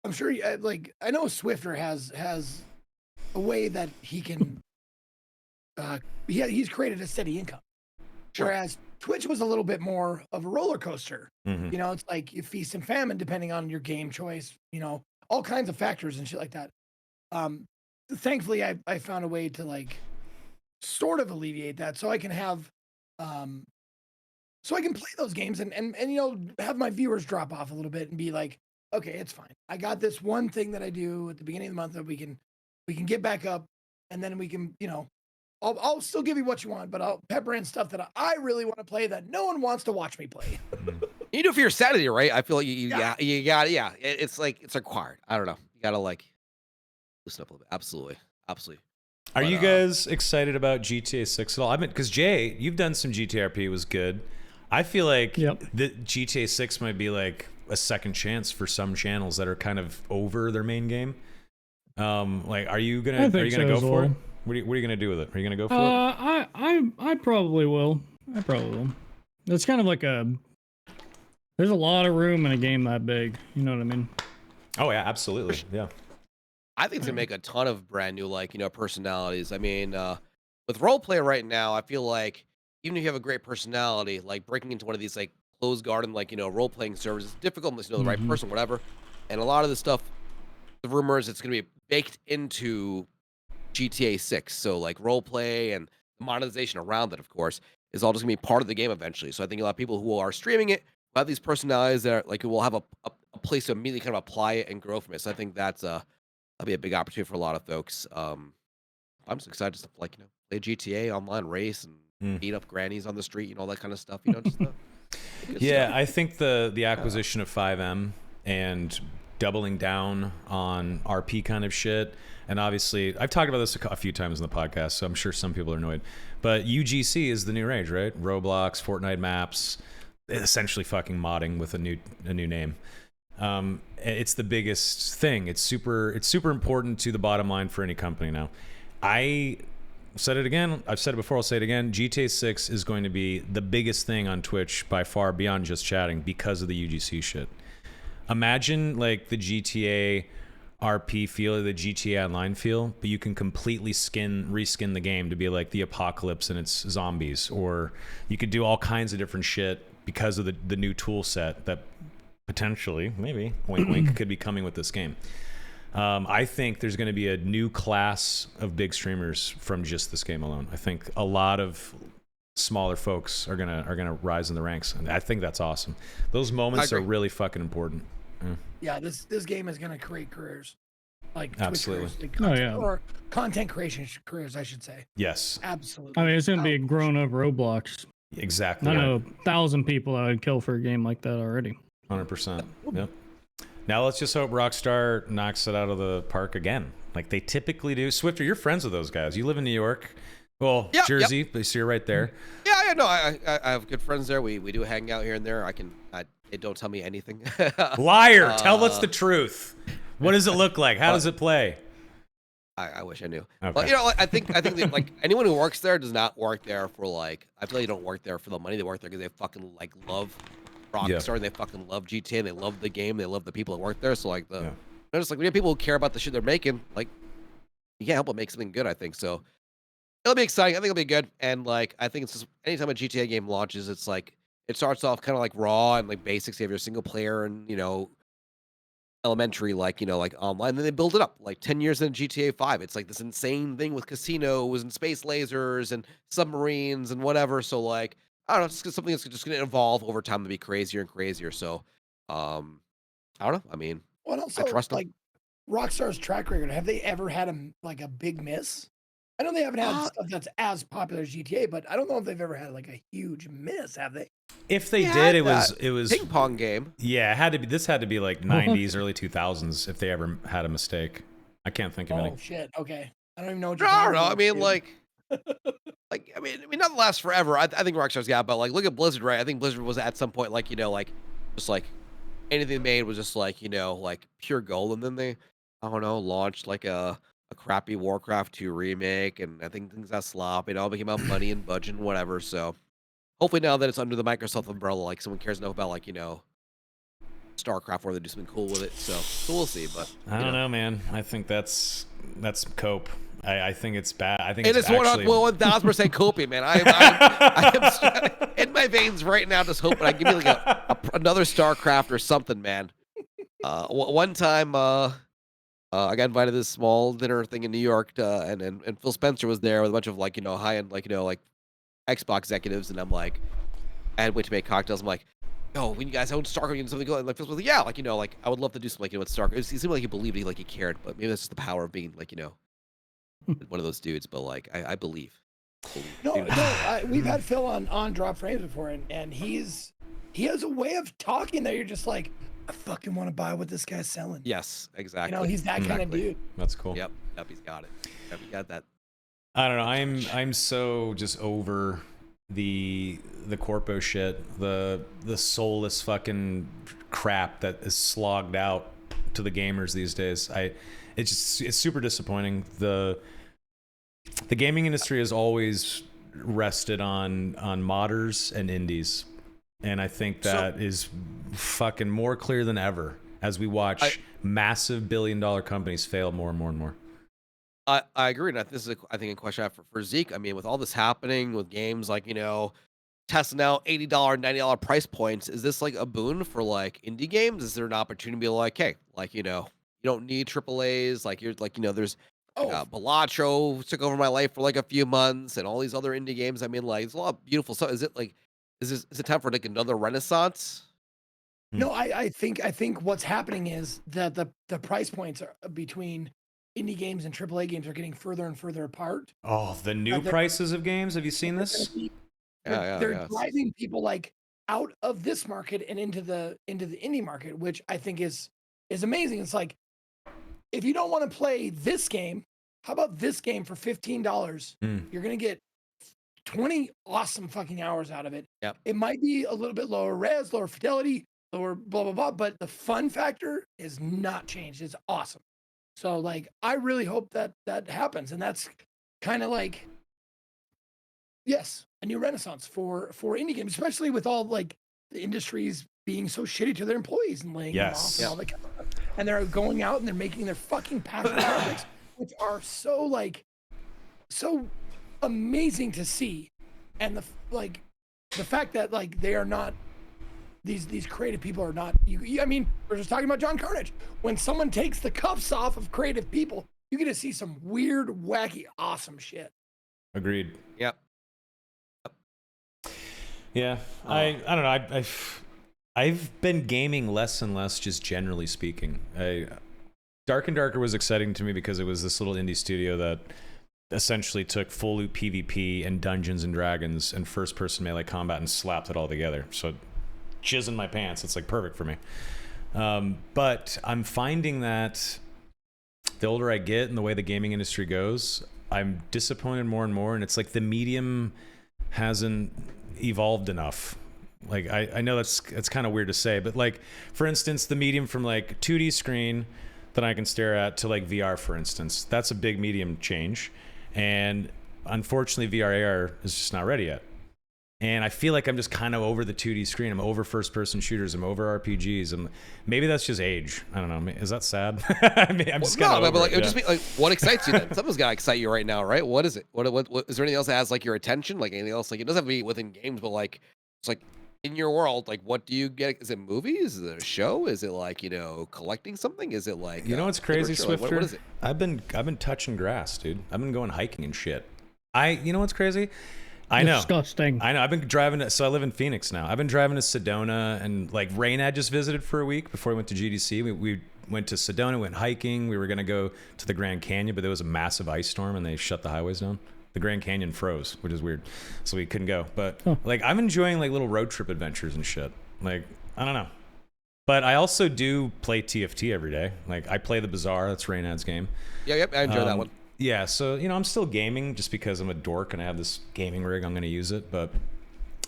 I'm sure, like I know Swiftor has a way that he can, he's created a steady income. Sure. Whereas Twitch was a little bit more of a roller coaster. Mhm. You know, it's like you feast and famine depending on your game choice. You know, all kinds of factors and shit like that. Thankfully, I found a way to like sort of alleviate that, so I can have, so I can play those games and you know, have my viewers drop off a little bit and be like, okay, it's fine. I got this one thing that I do at the beginning of the month that we can get back up, and then we can, you know, I'll still give you what you want, but I'll pepper in stuff that I really want to play that no one wants to watch me play. You do it for your sanity, right? I feel like Yeah. you got yeah. It's like it's required. I don't know. You gotta like loosen up a little bit. Absolutely, absolutely. Are But, you guys excited about GTA 6 at all? I mean, because Jay, you've done some GTRP, it was good. I feel like Yep. the GTA 6 might be like a second chance for some channels that are kind of over their main game. Like, are you gonna go as for it? well. What are you gonna do with it? Are you gonna go for it? I probably will. I probably will. It's kind of like there's a lot of room in a game that big. You know what I mean? Oh yeah, absolutely. Yeah. I think it's gonna make a ton of brand new, like, you know, personalities. I mean, with roleplay right now, I feel like even if you have a great personality, like breaking into one of these like closed garden, like, you know, role playing servers is difficult unless you know the right person, whatever. And a lot of the stuff, the rumors, it's gonna be baked into GTA 6. So like roleplay and the monetization around it, of course, is all just gonna be part of the game eventually. So I think a lot of people who are streaming it will have these personalities that are, like will have a place to immediately kind of apply it and grow from it. So I think that'll be a big opportunity for a lot of folks. I'm just excited to like, you know, play GTA online, race and beat up grannies on the street, you know, all that kind of stuff. You know, just the good Yeah, stuff. I think the acquisition of 5M and doubling down on RP kind of shit, and obviously I've talked about this a few times in the podcast, so I'm sure some people are annoyed. But UGC is the new rage, right? Roblox, Fortnite maps, essentially fucking modding with a new name. It's the biggest thing. It's super important to the bottom line for any company now. I said it again. I've said it before. I'll say it again. GTA 6 is going to be the biggest thing on Twitch by far beyond just chatting because of the UGC shit. Imagine like the GTA RP feel or the GTA Online feel, but you can completely reskin the game to be like the apocalypse and it's zombies, or you could do all kinds of different shit because of the new tool set that potentially, maybe, wink wink, could be coming with this game. I think there's going to be a new class of big streamers from just this game alone. I think a lot of smaller folks are gonna rise in the ranks, and I think that's awesome. Those moments are really fucking important. Yeah, this game is gonna create careers, like Absolutely. Twitch careers, Oh, yeah. or content creation careers, I should say. Yes, Absolutely. I mean, it's gonna be a grown-up Roblox. exactly. I know 1,000 people I would kill for a game like that already. 100%. Yep. Now let's just hope Rockstar knocks it out of the park again, like they typically do. Swiftor, you're friends with those guys. You live in New York. Well, Yep, Jersey, but so you're right there. Yeah, no, I have good friends there. We do hang out here and there. They don't tell me anything. Liar! Tell us the truth. What does it look like? How does it play? I wish I knew. Okay. But you know, I think that, like anyone who works there does not work there for like. I feel like they don't work there for the money. They work there because they fucking like love Rockstar. And they fucking love GTA. And they love the game. They love the people that work there. So like they're just like we have people who care about the shit they're making. Like you can't help but make something good. I think so. It'll be exciting. I think it'll be good. And like I think it's just anytime a GTA game launches, it's like it starts off kind of like raw and like basics. You have your single player and you know elementary, like, you know, like online. Then they build it up like 10 years in GTA 5. It's like this insane thing with casinos and space lasers and submarines and whatever. So like, I don't know, it's just something that's just going to evolve over time to be crazier and crazier. So, I don't know. I mean, Well, and I also trust them. like Rockstar's track record. Have they ever had like a big miss? I know they haven't had stuff that's as popular as GTA, but I don't know if they've ever had like a huge miss. Have they? If they Yeah, did, it that was ping pong game. Yeah, it had to be. This had to be like 90s, early 2000s. If they ever had a mistake, I can't think of Oh any. shit. Okay. I don't even know what No, you're I talking don't know. I about, mean, dude. like, I mean, not last forever. I think Rockstar's got, but like, look at Blizzard, right? I think Blizzard was at some point, like, you know, like, just like anything they made was just like, you know, like pure gold. And then they, I don't know, launched like a crappy Warcraft 2 remake. And I think things got sloppy. It all became about money and budget and whatever. So hopefully now that it's under the Microsoft umbrella, like someone cares enough about like StarCraft where they do something cool with it. So we'll see. But I don't know, man. I think that's cope. I think it's bad. I think it it's is actually 1,000% coping, man. I am in my veins right now, just hoping I give me like another StarCraft or something, man. One time, I got invited to this small dinner thing in New York, and Phil Spencer was there with a bunch of like high end like Xbox executives, and I'm like, I had to wait to make cocktails. I'm like, yo, when you guys own StarCraft and something going, like Phil was like, yeah, like like I would love to do something with StarCraft. It seemed like he believed it, like he cared, but maybe that's just the power of being like one of those dudes. But like I believe. No, we've had Phil on Drop Frames before, and he has a way of talking that you're just like, I fucking want to buy what this guy's selling. Yes, exactly. He's that kind of dude. That's cool. Yep, he's got it. Yep, he got that. I don't know. I'm so just over the corpo shit, the soulless fucking crap that is slogged out to the gamers these days. It's super disappointing. The gaming industry has always rested on modders and indies, and I think that is fucking more clear than ever as we watch massive billion-dollar companies fail more and more and more. I agree, and this is I think a question I have for Zeke. I mean, with all this happening with games like testing out $80, $90 price points, is this like a boon for like indie games? Is there an opportunity to be like, hey, like you don't need AAAs, like you're like there's Balatro took over my life for like a few months, and all these other indie games. I mean, like it's a lot of beautiful stuff. Is it time for like another renaissance? No, I think what's happening is that the price points are between indie games and AAA games are getting further and further apart. Oh, the new prices of games. Have you seen this? They're driving people like out of this market and into the indie market, which I think is amazing. It's like, if you don't want to play this game, how about this game for $15? You're gonna get 20 awesome fucking hours out of it. Yep. It might be a little bit lower res, lower fidelity, lower blah blah blah, but the fun factor is not changed. It's awesome. So like, I really hope that happens, and that's kind of like, yes, a new renaissance for indie games, especially with all like the industries being so shitty to their employees and laying them off and all that kind of stuff. And they're going out and they're making their fucking passion projects, which are so amazing to see, and the fact that like they are not. These creative people are not. I mean, we're just talking about John Carnage. When someone takes the cuffs off of creative people, you get to see some weird, wacky, awesome shit. Agreed. Yep. Yeah, I don't know. I've been gaming less and less, just generally speaking. Dark and Darker was exciting to me because it was this little indie studio that essentially took full loop PvP and Dungeons and Dragons and first person melee combat and slapped it all together. So jizz in my pants. It's like perfect for me. But I'm finding that the older I get and the way the gaming industry goes, I'm disappointed more and more. And it's like the medium hasn't evolved enough. Like I know it's kind of weird to say, but like for instance, the medium from like 2D screen that I can stare at to like VR, for instance, that's a big medium change. And unfortunately, VR AR is just not ready yet. And I feel like I'm just kind of over the 2D screen. I'm over first-person shooters. I'm over RPGs. And maybe that's just age. I don't know. Is that sad? I mean, I'm just kind of over like, it. Just be, like, what excites you then? Something's got to excite you right now, right? What is it? What is there anything else that has like your attention? Like anything else? Like it doesn't have to be within games, but like it's like in your world. Like what do you get? Is it movies? Is it a show? Is it like collecting something? Is it like what's crazy, Swiftor? Like, what is it? I've been touching grass, dude. I've been going hiking and shit. You know what's crazy? I know. Disgusting. I know. I've been driving so I live in Phoenix now. I've been driving to Sedona, and like Rainad just visited for a week before we went to GDC. We went to Sedona, went hiking. We were going to go to the Grand Canyon, but there was a massive ice storm and they shut the highways down. The Grand Canyon froze, which is weird. So we couldn't go. But like I'm enjoying like little road trip adventures and shit. Like, I don't know. But I also do play TFT every day. Like I play the Bazaar, that's Rainad's game. Yeah, yep, I enjoy that one. Yeah, so I'm still gaming just because I'm a dork and I have this gaming rig. I'm going to use it, but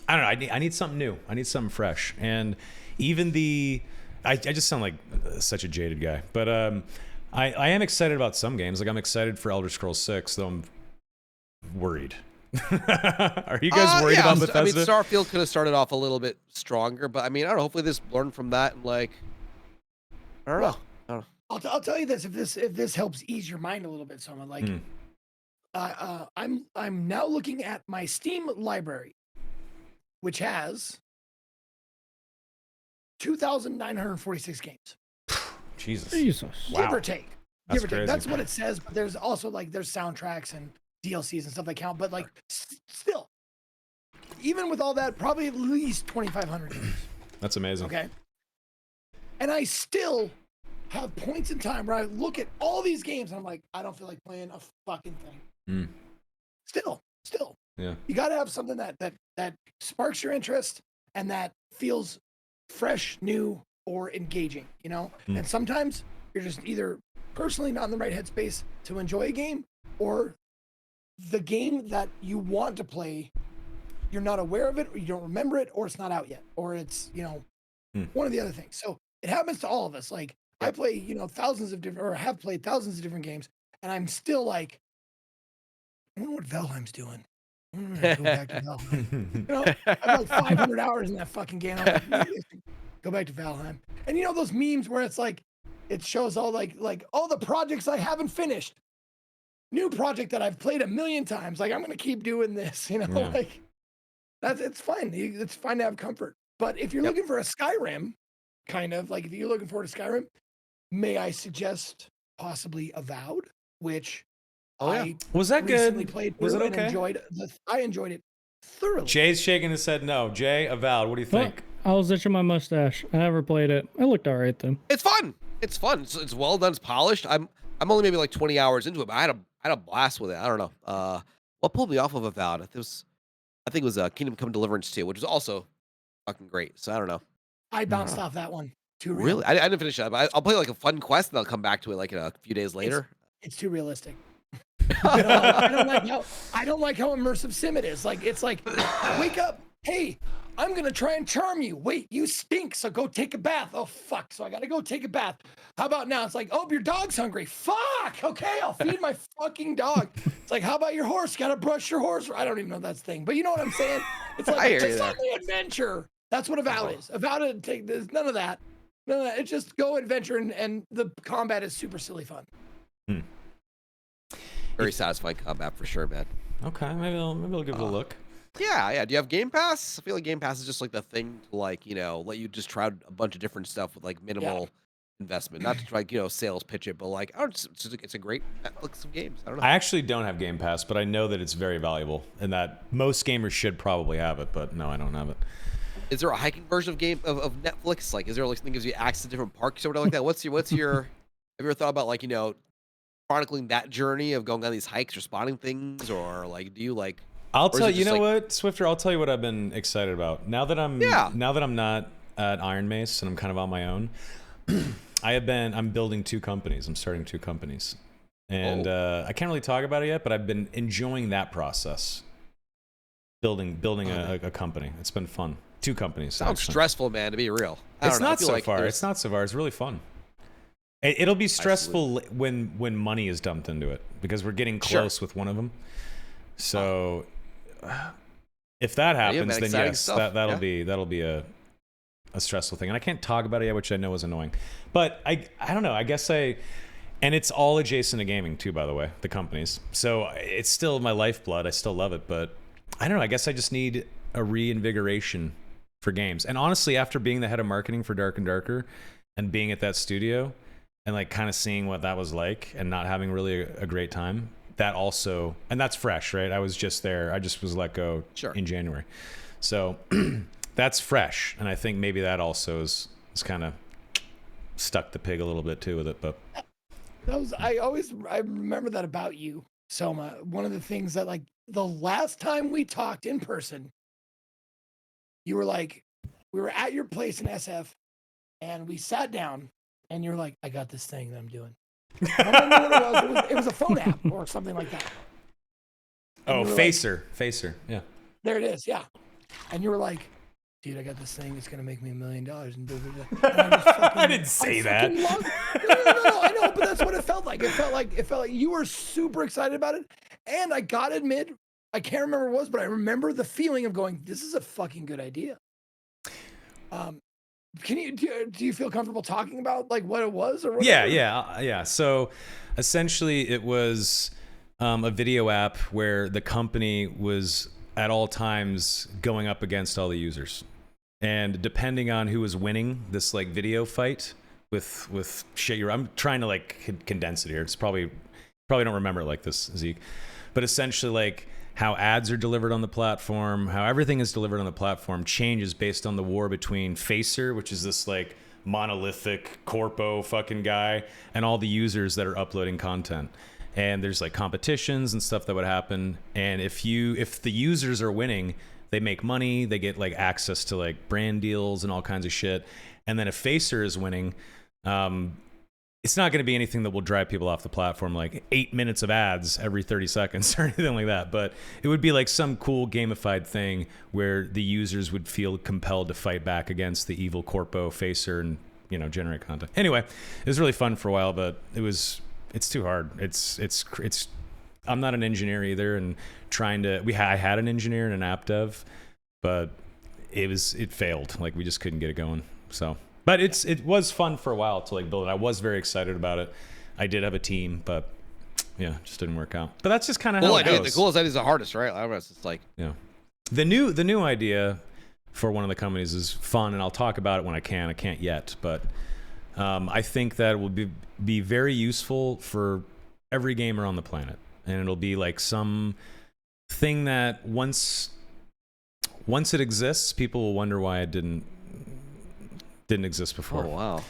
I don't know. I need something new. I need something fresh. And even I just sound like such a jaded guy, but I am excited about some games. Like I'm excited for Elder Scrolls 6, though I'm worried. Are you guys worried about Bethesda? I mean, Starfield could have started off a little bit stronger, but I mean, I don't know. Hopefully, this learned from that and like, I don't know. I'll tell you this if this helps ease your mind a little bit, someone like, I'm now looking at my Steam library, which has 2,946 games. Jesus. Wow. Give or take. That's Give or take. crazy. That's what it says. But there's also like there's soundtracks and DLCs and stuff that count. But like still, even with all that, probably at least 2,500 games. That's amazing. Okay. And I still have points in time where I look at all these games and I'm like, I don't feel like playing a fucking thing. Still. Yeah. You got to have something that sparks your interest and that feels fresh, new, or engaging, you know? And sometimes you're just either personally not in the right headspace to enjoy a game, or the game that you want to play, you're not aware of it, or you don't remember it, or it's not out yet, or it's, you know, one of the other things. So it happens to all of us. Like I play, you know, have played thousands of different games, and I'm still like, I wonder what Valheim's doing. I'm gonna go back to Valheim. You know, I have like 500 hours in that fucking game. I'm like, maybe I should go back to Valheim. And you know those memes where it's like, it shows all like all the projects I haven't finished. New project that I've played 1,000,000 times. Like I'm gonna keep doing this. You know, like it's fine. It's fine to have comfort. But if you're looking for a Skyrim, kind of like if you're looking forward to Skyrim, may I suggest possibly Avowed, which I was that recently good? Played Was it and okay? I enjoyed it thoroughly. Jay's shaking his head no. Jay, Avowed, what do you think? I was itching my mustache. I never played it. It looked all right though. It's fun. It's fun. It's well done. It's polished. I'm only maybe like 20 hours into it, but I had a blast with it. I don't know. What pulled me off of Avowed? I think it was Kingdom Come Deliverance 2, which was also fucking great. So I don't know. I bounced off that one. Too real. Really? I didn't finish it. I'll play like a fun quest and I'll come back to it like a few days later. It's too realistic. I don't like how immersive sim it is. Like it's like, wake up, hey, I'm gonna try and charm you. Wait, you stink, so go take a bath. Oh fuck, so I gotta go take a bath. How about now? It's like, oh, your dog's hungry. Fuck, okay, I'll feed my fucking dog. It's like, how about your horse? Gotta brush your horse. I don't even know that's thing, but you know what I'm saying? It's like just on the adventure. That's what Avowed is. Avowed there's none of that. None of that. It's just go adventure and the combat is super silly fun. Very satisfying combat for sure, man. Okay, maybe I'll give it a look. Yeah. Do you have Game Pass? I feel like Game Pass is just like the thing to like, you know, let you just try a bunch of different stuff with like minimal investment. Not to try, you know, sales pitch it, but like, it's a great Netflix of games. I don't know. I actually don't have Game Pass, but I know that it's very valuable and that most gamers should probably have it, but no, I don't have it. Is there a hiking version of Netflix? Like, is there like something that gives you access to different parks or whatever like that? What's your have you ever thought about like, you know, chronicling that journey of going on these hikes or spotting things, or like do you like I'll tell you know what, Swiftor, I'll tell you what I've been excited about. Now that I'm not at Iron Mace and I'm kind of on my own, I'm building 2 companies. I'm starting 2 companies. And I can't really talk about it yet, but I've been enjoying that process. Building a company. It's been fun. 2 companies. Sounds stressful, man, to be real. It's not so far. It's not so far. It's really fun. It'll be stressful when money is dumped into it because we're getting close with one of them. So if that happens, then yes, that'll be a stressful thing. And I can't talk about it yet, which I know is annoying. But I don't know. I guess and it's all adjacent to gaming too, by the way, the companies. So it's still my lifeblood. I still love it, but I don't know. I guess I just need a reinvigoration for games. And honestly, after being the head of marketing for Dark and Darker and being at that studio and like kind of seeing what that was like and not having really a great time, that also, and that's fresh, right? I was just there. I just was let go in January. So that's fresh. And I think maybe that also is kind of stuck the pig a little bit too with it. But I remember that about you, Soma. One of the things that like the last time we talked in person, you were like, we were at your place in SF and we sat down and you're like, I got this thing that I'm doing. I don't know what it was. It was a phone app or something like that. And Facer. Yeah. There it is. Yeah. And you were like, dude, I got this thing. It's going to make me $1 million. And I didn't say that. No, I know, but that's what it felt like. It felt like you were super excited about it. And I got to admit, I can't remember what it was, but I remember the feeling of going, "This is a fucking good idea." Do you feel comfortable talking about like what it was or whatever? Yeah. So essentially, it was a video app where the company was at all times going up against all the users, and depending on who was winning this like video fight with shit. I'm trying to like condense it here. It's probably don't remember it like this, Zeke, but essentially like how ads are delivered on the platform, how everything is delivered on the platform changes based on the war between Facer, which is this like monolithic corpo fucking guy, and all the users that are uploading content. And there's like competitions and stuff that would happen. And if the users are winning, they make money, they get like access to like brand deals and all kinds of shit. And then if Facer is winning, it's not going to be anything that will drive people off the platform, like 8 minutes of ads every 30 seconds or anything like that. But it would be like some cool gamified thing where the users would feel compelled to fight back against the evil corpo Facer and, you know, generate content. Anyway, it was really fun for a while, but it's too hard. I'm not an engineer either, and I had an engineer and an app dev, but it failed. Like we just couldn't get it going. So. But it was fun for a while to like build it. I was very excited about it. I did have a team, but yeah, it just didn't work out. But that's just kind of how it goes. The coolest idea is the hardest, right? I don't know. It's just like the new idea for one of the companies is fun, and I'll talk about it when I can. I can't yet, but I think that it will be very useful for every gamer on the planet, and it'll be like some thing that once it exists, people will wonder why it didn't exist before. Oh wow.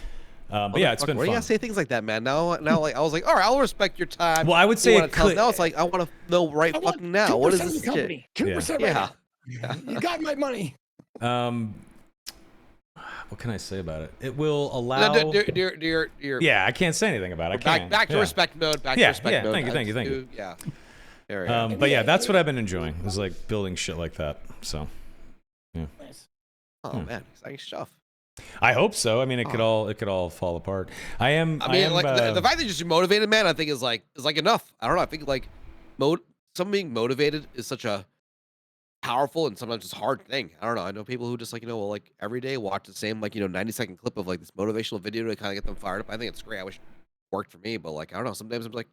But yeah, it's been fun. Why do you gotta say things like that, man? Now, like I was like, all right, I'll respect your time. Well, I would say now it's like I want to know right fucking now. What is this company? 2%. Yeah. You got my money. What can I say about it? It will allow. Yeah, I can't say anything about it. Back to respect mode. Back to respect mode. Thank you. Yeah. But yeah, that's what I've been enjoying. Is like building shit like that. So. Yeah. Nice. Oh man, exciting stuff. I hope so. I mean, it could all fall apart. I mean, the fact that you're just motivated, man, I think is like enough. I don't know. I think like someone being motivated is such a powerful and sometimes just hard thing. I don't know. I know people who just like, will like every day watch the same 90-second clip of like this motivational video to kind of get them fired up. I think it's great. I wish it worked for me, but like I don't know. Sometimes I'm like,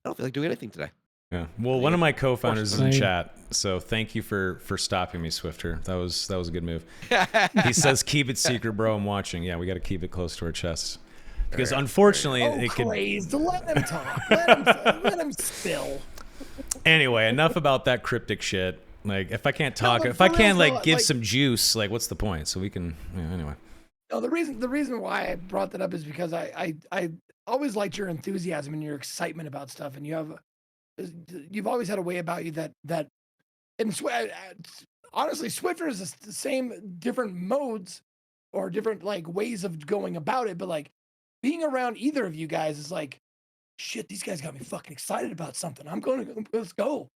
I don't feel like doing anything today. Yeah. Well, one of my co-founders is in chat, so thank you for stopping me, Swiftor. That was a good move. He says, "Keep it secret, bro. I'm watching." Yeah, we got to keep it close to our chests because unfortunately, it could. Let him talk. Let him spill. Anyway, enough about that cryptic shit. Like, if I can't talk, if I can't like give some juice, like, what's the point? So we can. Anyway. No, the reason why I brought that up is because I always liked your enthusiasm and your excitement about stuff, and you've always had a way about you that and honestly, Swiftor is the same, different modes or different like ways of going about it, but like being around either of you guys is like, shit, these guys got me fucking excited about something. Let's go.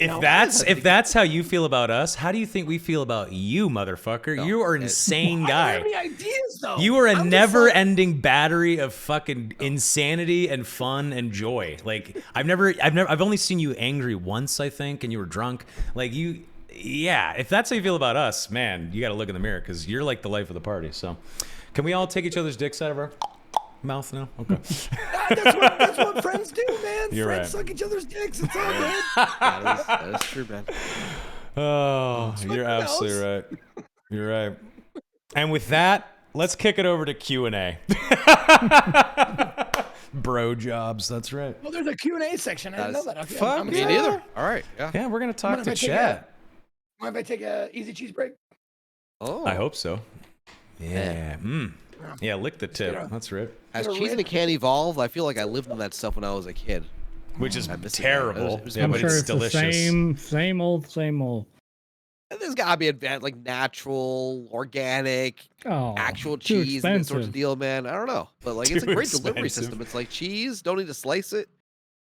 If that's how you feel about us, how do you think we feel about you, motherfucker? No, you are an insane guy. I don't have any ideas, though. You are a never-ending battery of fucking insanity and fun and joy. Like I've only seen you angry once, I think, and you were drunk. Like if that's how you feel about us, man, you got to look in the mirror because you're like the life of the party. So, can we all take each other's dicks out of our mouth now? Okay. That's what friends do, man. You're friends right. suck each other's dicks. It's all good. That is true, man. Oh, you're absolutely right. You're right. And with that, let's kick it over to Q&A. Bro jobs, that's right. Well, there's a Q&A section. I didn't know that. Okay, fuck me neither. All right. Yeah, we're going to talk to chat. Mind if I take a easy cheese break? Oh. I hope so. Yeah. Yeah, lick the tip. That's right. As cheese in a can evolved, I feel like I lived on that stuff when I was a kid. Which is terrible. I'm but sure it's it's delicious. The same old. There's gotta be advanced, like natural, organic, actual too cheese, and that sort of expensive. deal, man. I don't know, but like it's a great delivery system. It's like cheese, don't need to slice it,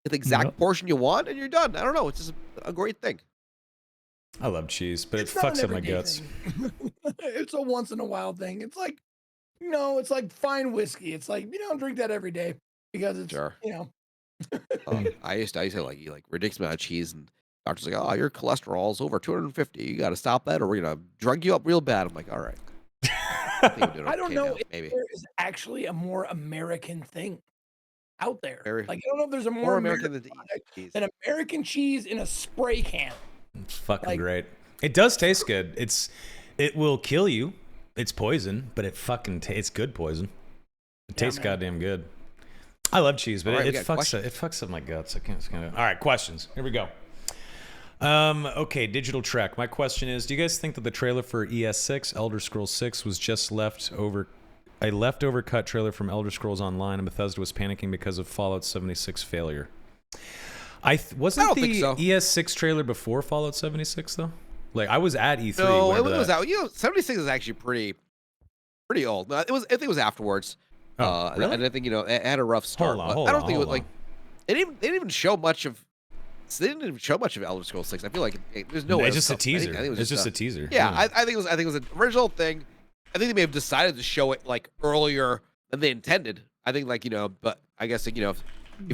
get the exact portion you want, and you're done. I don't know, it's just a great thing. I love cheese, but it fucks up my guts. It's a once in a while thing. It's like, it's like fine whiskey. It's like you don't drink that every day because it's Sure. you know. I used to like eat like ridiculous amount of cheese, and Doctor's like, oh, your cholesterol's over 250. You got to stop that, or we're gonna drug you up real bad. I'm like, all right. I think we're doing I don't okay know now, if maybe. there is actually a more American thing out there. Very- Like, I don't know if there's a More more American American than the product cheese. than American cheese in a spray can. It's fucking Like- great. It does taste good. It will kill you. It's poison, but it fucking tastes good poison. It tastes man. goddamn good. I love cheese, but All right, it we got fucks up my guts. I can't. All right, questions. Here we go. Okay, Digital Trek. My question is: do you guys think that the trailer for ES6, Elder Scrolls 6, was just a leftover cut trailer from Elder Scrolls Online, and Bethesda was panicking because of Fallout 76 failure? Wasn't don't the think so. ES6 trailer before Fallout 76 though? Like I was at E3. No, it whenever was that- out. 76 is actually pretty old. No, I think it was afterwards. Oh, really? And I think it had a rough start. Hold on, but hold I don't on, think it was hold like they didn't even show much of. They didn't even show much of Elder Scrolls 6. I feel like there's no way. It's just a I think teaser. it was It's just a teaser. Yeah, I think it was an original thing. I think they may have decided to show it like earlier than they intended. I think but I guess if you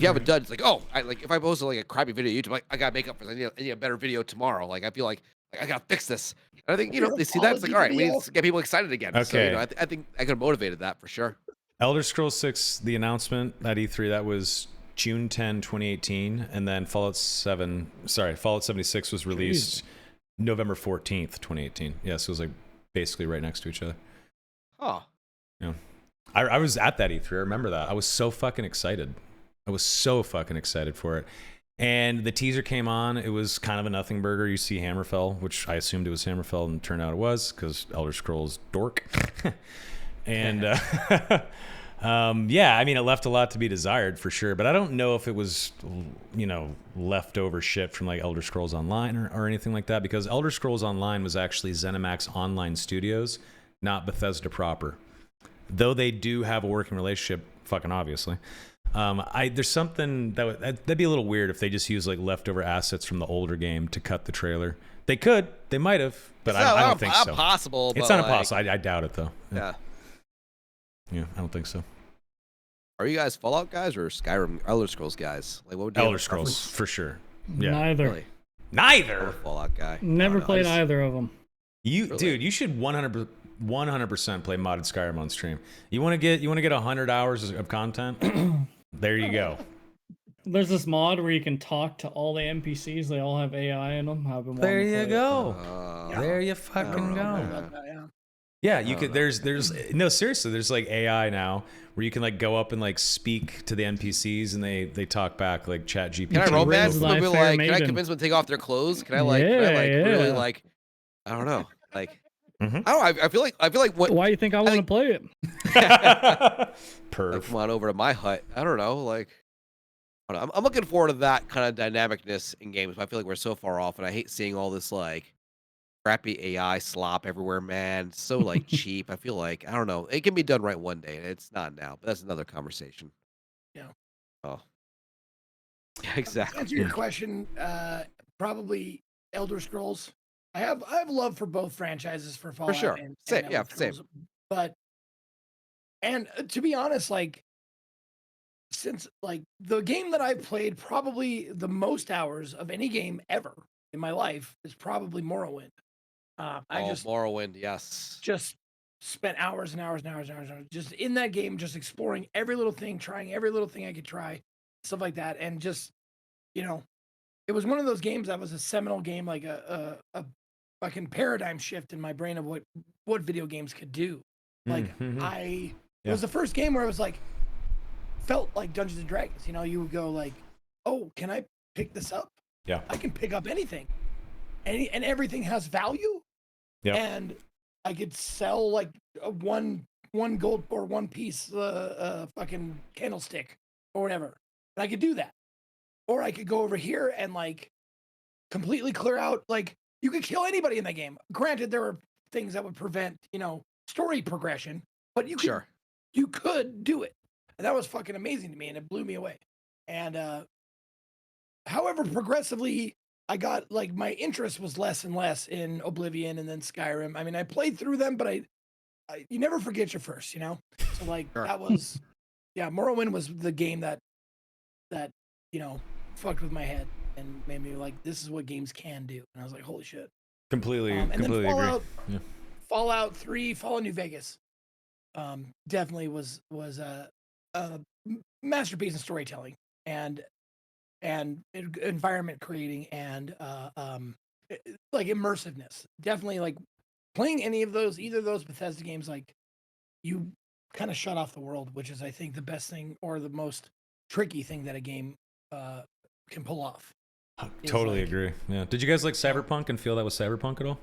haven't done, it's like if I posted like a crappy video on YouTube, like I gotta make up for this. I need a better video tomorrow. Like I feel like I gotta fix this. And I think they see that it's like all right, we need to get people excited again. Okay. So I think I could have motivated that for sure. Elder Scrolls 6, the announcement at E3, that was June 10, 2018, and then Fallout 76 was released November 14th, 2018. Yeah, so it was like basically right next to each other. Oh, Yeah. I was at that E3. I remember that. I was so fucking excited. For it. And the teaser came on. It was kind of a nothing burger. You see Hammerfell, which I assumed it was Hammerfell, and it turned out it was because Elder Scrolls dork. And yeah, I mean, it left a lot to be desired for sure. But I don't know if it was, leftover shit from like Elder Scrolls Online or anything like that, because Elder Scrolls Online was actually ZeniMax Online Studios, not Bethesda proper. Though they do have a working relationship, fucking obviously. There's something that'd be a little weird if they just use like leftover assets from the older game to cut the trailer. They could, they might have, but I don't think so. It's not possible. It's not impossible. I doubt it though. Yeah. Yeah, I don't think so. Are you guys Fallout guys or Skyrim Elder Scrolls guys? Like, what would you have Elder a Scrolls preference? for sure. Yeah. Neither. Really? I'm a Neither. Fallout guy. Never I don't know, played either of them. Really? Dude, you should 100% play modded Skyrim on stream. You want to get 100 hours of content? There you go. There's this mod where you can talk to all the NPCs. They all have AI in them. I've been There wanting to you play it. go. There you fucking go. Yeah, you could. There's no, seriously. There's like AI now where you can like go up and like speak to the NPCs and they talk back like Chat GPT. Can I romance Raise them? thy Be fair like, can I maiden. convince them to take off their clothes? Can I Yeah. really like? I don't know. Like, Mhm. I don't know. I feel like what? Why do you think I want to think- play it? Like, Perf. come on over to my hut. I don't know. Like, I don't know. I'm looking forward to that kind of dynamicness in games. But I feel like we're so far off, and I hate seeing all this like crappy AI slop everywhere, man. It's so like cheap. I feel like I don't know. It can be done right one day, and it's not now. But that's another conversation. Yeah. Oh. Yeah, To exactly. answer your question, probably Elder Scrolls. I have love for both franchises, for Fallout sure. and Same, Elder yeah, same. Scrolls. But to be honest, like since like the game that I've played probably the most hours of any game ever in my life is probably Morrowind. I Morrowind, yes. just spent hours and hours and hours and hours just in that game, just exploring every little thing, trying every little thing I could try, stuff like that, and just it was one of those games that was a seminal game, like a fucking paradigm shift in my brain of what video games could do. Like Mhm. it was the first game where I was like, felt like Dungeons and Dragons. You would go like, oh, can I pick this up? Yeah. I can pick up anything, and everything has value. Yeah. And I could sell like one gold or one piece, fucking candlestick or whatever. And I could do that, or I could go over here and like completely clear out. Like you could kill anybody in that game. Granted, there are things that would prevent story progression, but you could do it. And that was fucking amazing to me, and it blew me away. And however, progressively, I got like my interest was less and less in Oblivion and then Skyrim. I mean, I played through them, but you never forget your first, So like Sure. that was, Morrowind was the game that fucked with my head. and made me like, this is what games can do. And I was like, holy shit. Completely And then agree. Yeah. Fallout 3, Fallout New Vegas, definitely was a masterpiece in storytelling and environment creating and like immersiveness. Definitely like playing any of those, either of those Bethesda games, like you kind of shut off the world, which is I think the best thing or the most tricky thing that a game can pull off. Totally agree. Yeah. Did you guys like Cyberpunk and feel that was Cyberpunk at all?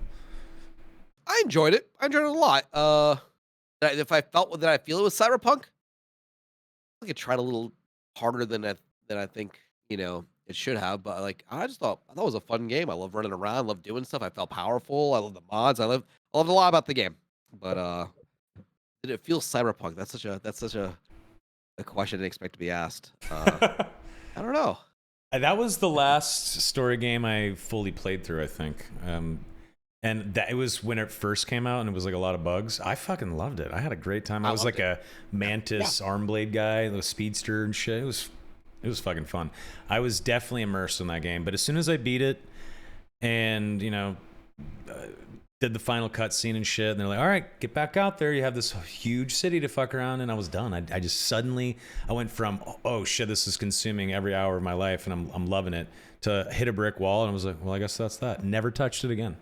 I enjoyed it. I enjoyed it a lot. If I felt that I feel it was Cyberpunk, I think it tried a little harder than I think it should have. But like I thought it was a fun game. I love running around. I love doing stuff. I felt powerful. I love the mods. I loved a lot about the game. But did it feel Cyberpunk? That's such a question I didn't expect to be asked. I don't know. That was the last story game I fully played through, I think. And that it was when it first came out and it was like a lot of bugs. I fucking loved it. I had a great time. I was like a Mantis arm blade guy, the speedster and shit. It was fucking fun. I was definitely immersed in that game. But as soon as I beat it and, did the final cutscene and shit, and they're like, all right, get back out there. You have this huge city to fuck around, and I was done. I just suddenly, I went from, oh shit, this is consuming every hour of my life, and I'm loving it, to hit a brick wall, and I was like, well, I guess that's that. Never touched it again.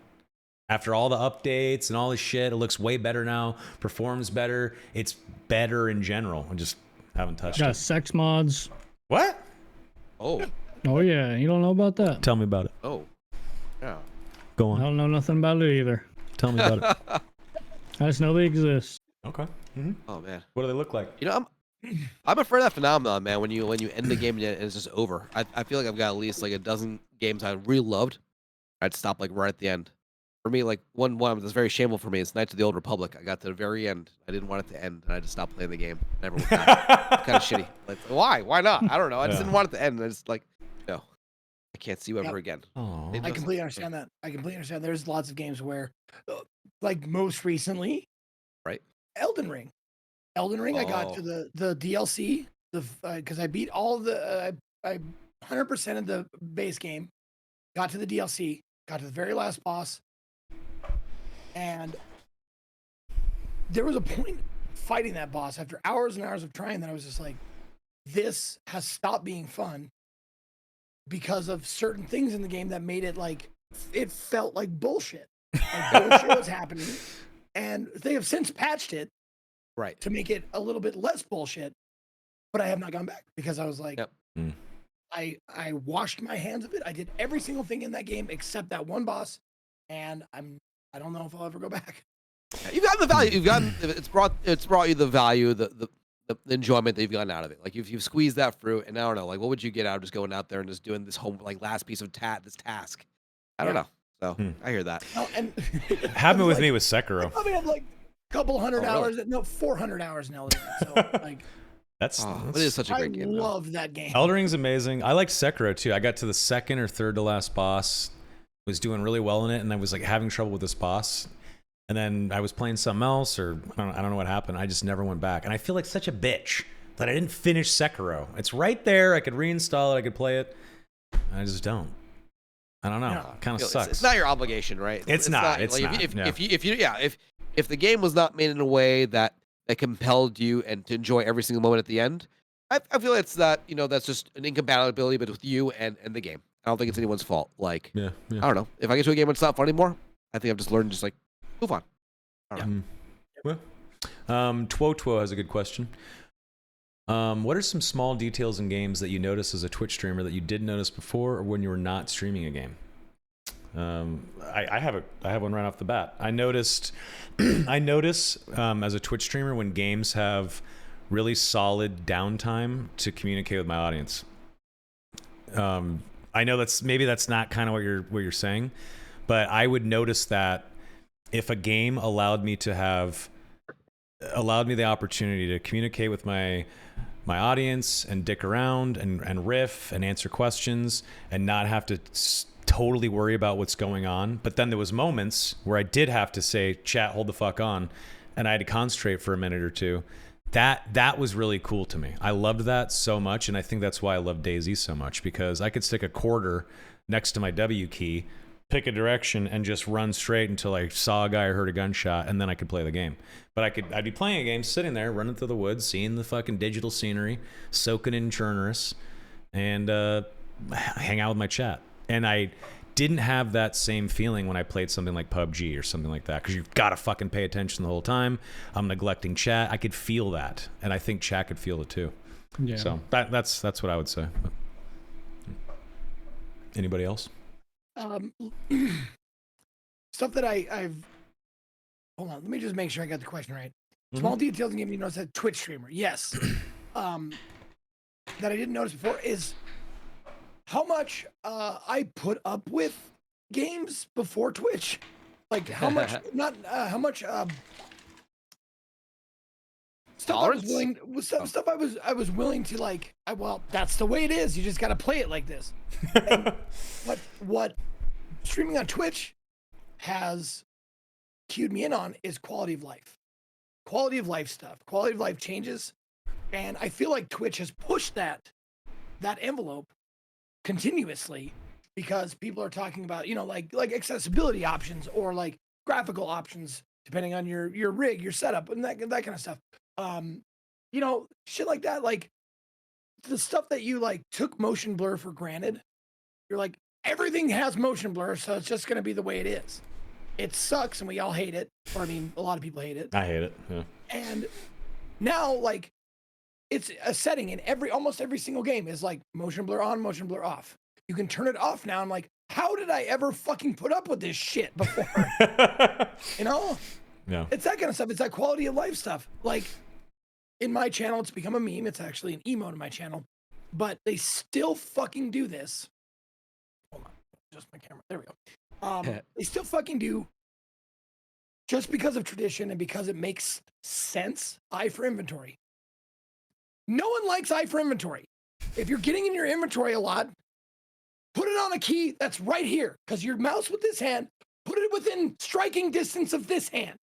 After all the updates and all this shit, it looks way better now, performs better, it's better in general. I just haven't touched it. Got sex mods. What? Oh. Oh yeah, you don't know about that? Tell me about it. Oh. Yeah. Go on. I don't know nothing about it either. Tell me about it. I just know they exist. Okay. Mm-hmm. Oh man. What do they look like? I'm afraid of that phenomenon, man. When you end the game and it's just over. I feel like I've got at least like a dozen games I really loved. I'd stop like right at the end. For me, like one that's very shameful for me is Knights of the Old Republic. I got to the very end. I didn't want it to end, and I just stopped playing the game. Never went back. Kind of shitty. Like, why? Why not? I don't know. I just didn't want it to end. I just like, no, I can't see you ever again. Oh, I completely understand that. I completely understand. There's lots of games where, like most recently, right? Elden Ring. I got to the DLC, because I beat all of the, I 100% of the base game, got to the DLC, got to the very last boss, and there was a point fighting that boss after hours and hours of trying that I was just like, this has stopped being fun because of certain things in the game that made it like, it felt like bullshit. Like bullshit was happening, and they have since patched it right to make it a little bit less bullshit, but I have not gone back because I was like, I washed my hands of it. I did every single thing in that game except that one boss, and I don't know if I'll ever go back. You've gotten the value. You've gotten it's brought you the value, the enjoyment that you've gotten out of it. Like you've squeezed that fruit, and I don't know, like what would you get out of just going out there and just doing this whole like last piece of this task? I don't know. So I hear that. Oh, and happened with me with Sekiro. I probably have like a couple hundred hours. No, 400 hours in Elden Ring. So like. That's it is such a great game. I love that game. Elden Ring's amazing. I like Sekiro too. I got to the second or third to last boss, was doing really well in it, and I was like having trouble with this boss. And then I was playing something else, or I don't know what happened. I just never went back. And I feel like such a bitch that I didn't finish Sekiro. It's right there. I could reinstall it. I could play it. I just don't. I don't know. It kind of sucks. It's not your obligation, right? It's not. It's like, not. If the game was not made in a way that compelled you and to enjoy every single moment at the end, I feel it's that that's just an incompatibility with you and the game. I don't think it's anyone's fault. Like I don't know. If I get to a game and it's not fun anymore, I think I've just learned to just like move on. I don't know. Well, Two has a good question. What are some small details in games that you notice as a Twitch streamer that you didn't notice before or when you were not streaming a game? I have one right off the bat. I notice as a Twitch streamer when games have really solid downtime to communicate with my audience. I know that's not kind of what you're saying, but I would notice that if a game allowed me the opportunity to communicate with my audience and dick around and riff and answer questions and not have to totally worry about what's going on. But then there was moments where I did have to say, chat, hold the fuck on. And I had to concentrate for a minute or two. that was really cool to me. I loved that so much, and I think that's why I love DayZ so much, because I could stick a quarter next to my W key, pick a direction, and just run straight until I saw a guy or heard a gunshot, and then I could play the game. But I'd be playing a game, sitting there, running through the woods, seeing the fucking digital scenery, soaking in Churnerous, and hang out with my chat. And I didn't have that same feeling when I played something like PUBG or something like that, because you've got to fucking pay attention the whole time. I'm neglecting chat. I could feel that, and I think chat could feel it too. Yeah. So that's what I would say. Anybody else? Stuff that I've hold on, let me just make sure I got the question right. Small details in game you notice that Twitch streamer. Yes. That I didn't notice before is how much I put up with games before Twitch. Like how much not how much stuff I was willing stuff I was willing to like well, that's the way it is. You just gotta play it like this. And what streaming on Twitch has cued me in on is quality of life stuff, quality of life changes, and I feel like Twitch has pushed that envelope continuously, because people are talking about, you know, like accessibility options or like graphical options depending on your rig, your setup, and that kind of stuff. You know, shit like that, like the stuff that you like took motion blur for granted. You're like, everything has motion blur, so it's just gonna be the way it is. It sucks, and we all hate it. Or I mean, a lot of people hate it. I hate it. Yeah. And now, like, it's a setting in almost every single game is like motion blur on, motion blur off. You can turn it off now. I'm like, how did I ever fucking put up with this shit before? You know? Yeah. It's that kind of stuff. It's that quality of life stuff. Like, in my channel, it's become a meme. It's actually an emote in my channel. But they still fucking do this. Hold on. Just my camera. There we go. They still fucking do, just because of tradition and because it makes sense, eye for inventory. No one likes eye for inventory. If you're getting in your inventory a lot, put it on a key that's right here, because your mouse with this hand, put it within striking distance of this hand.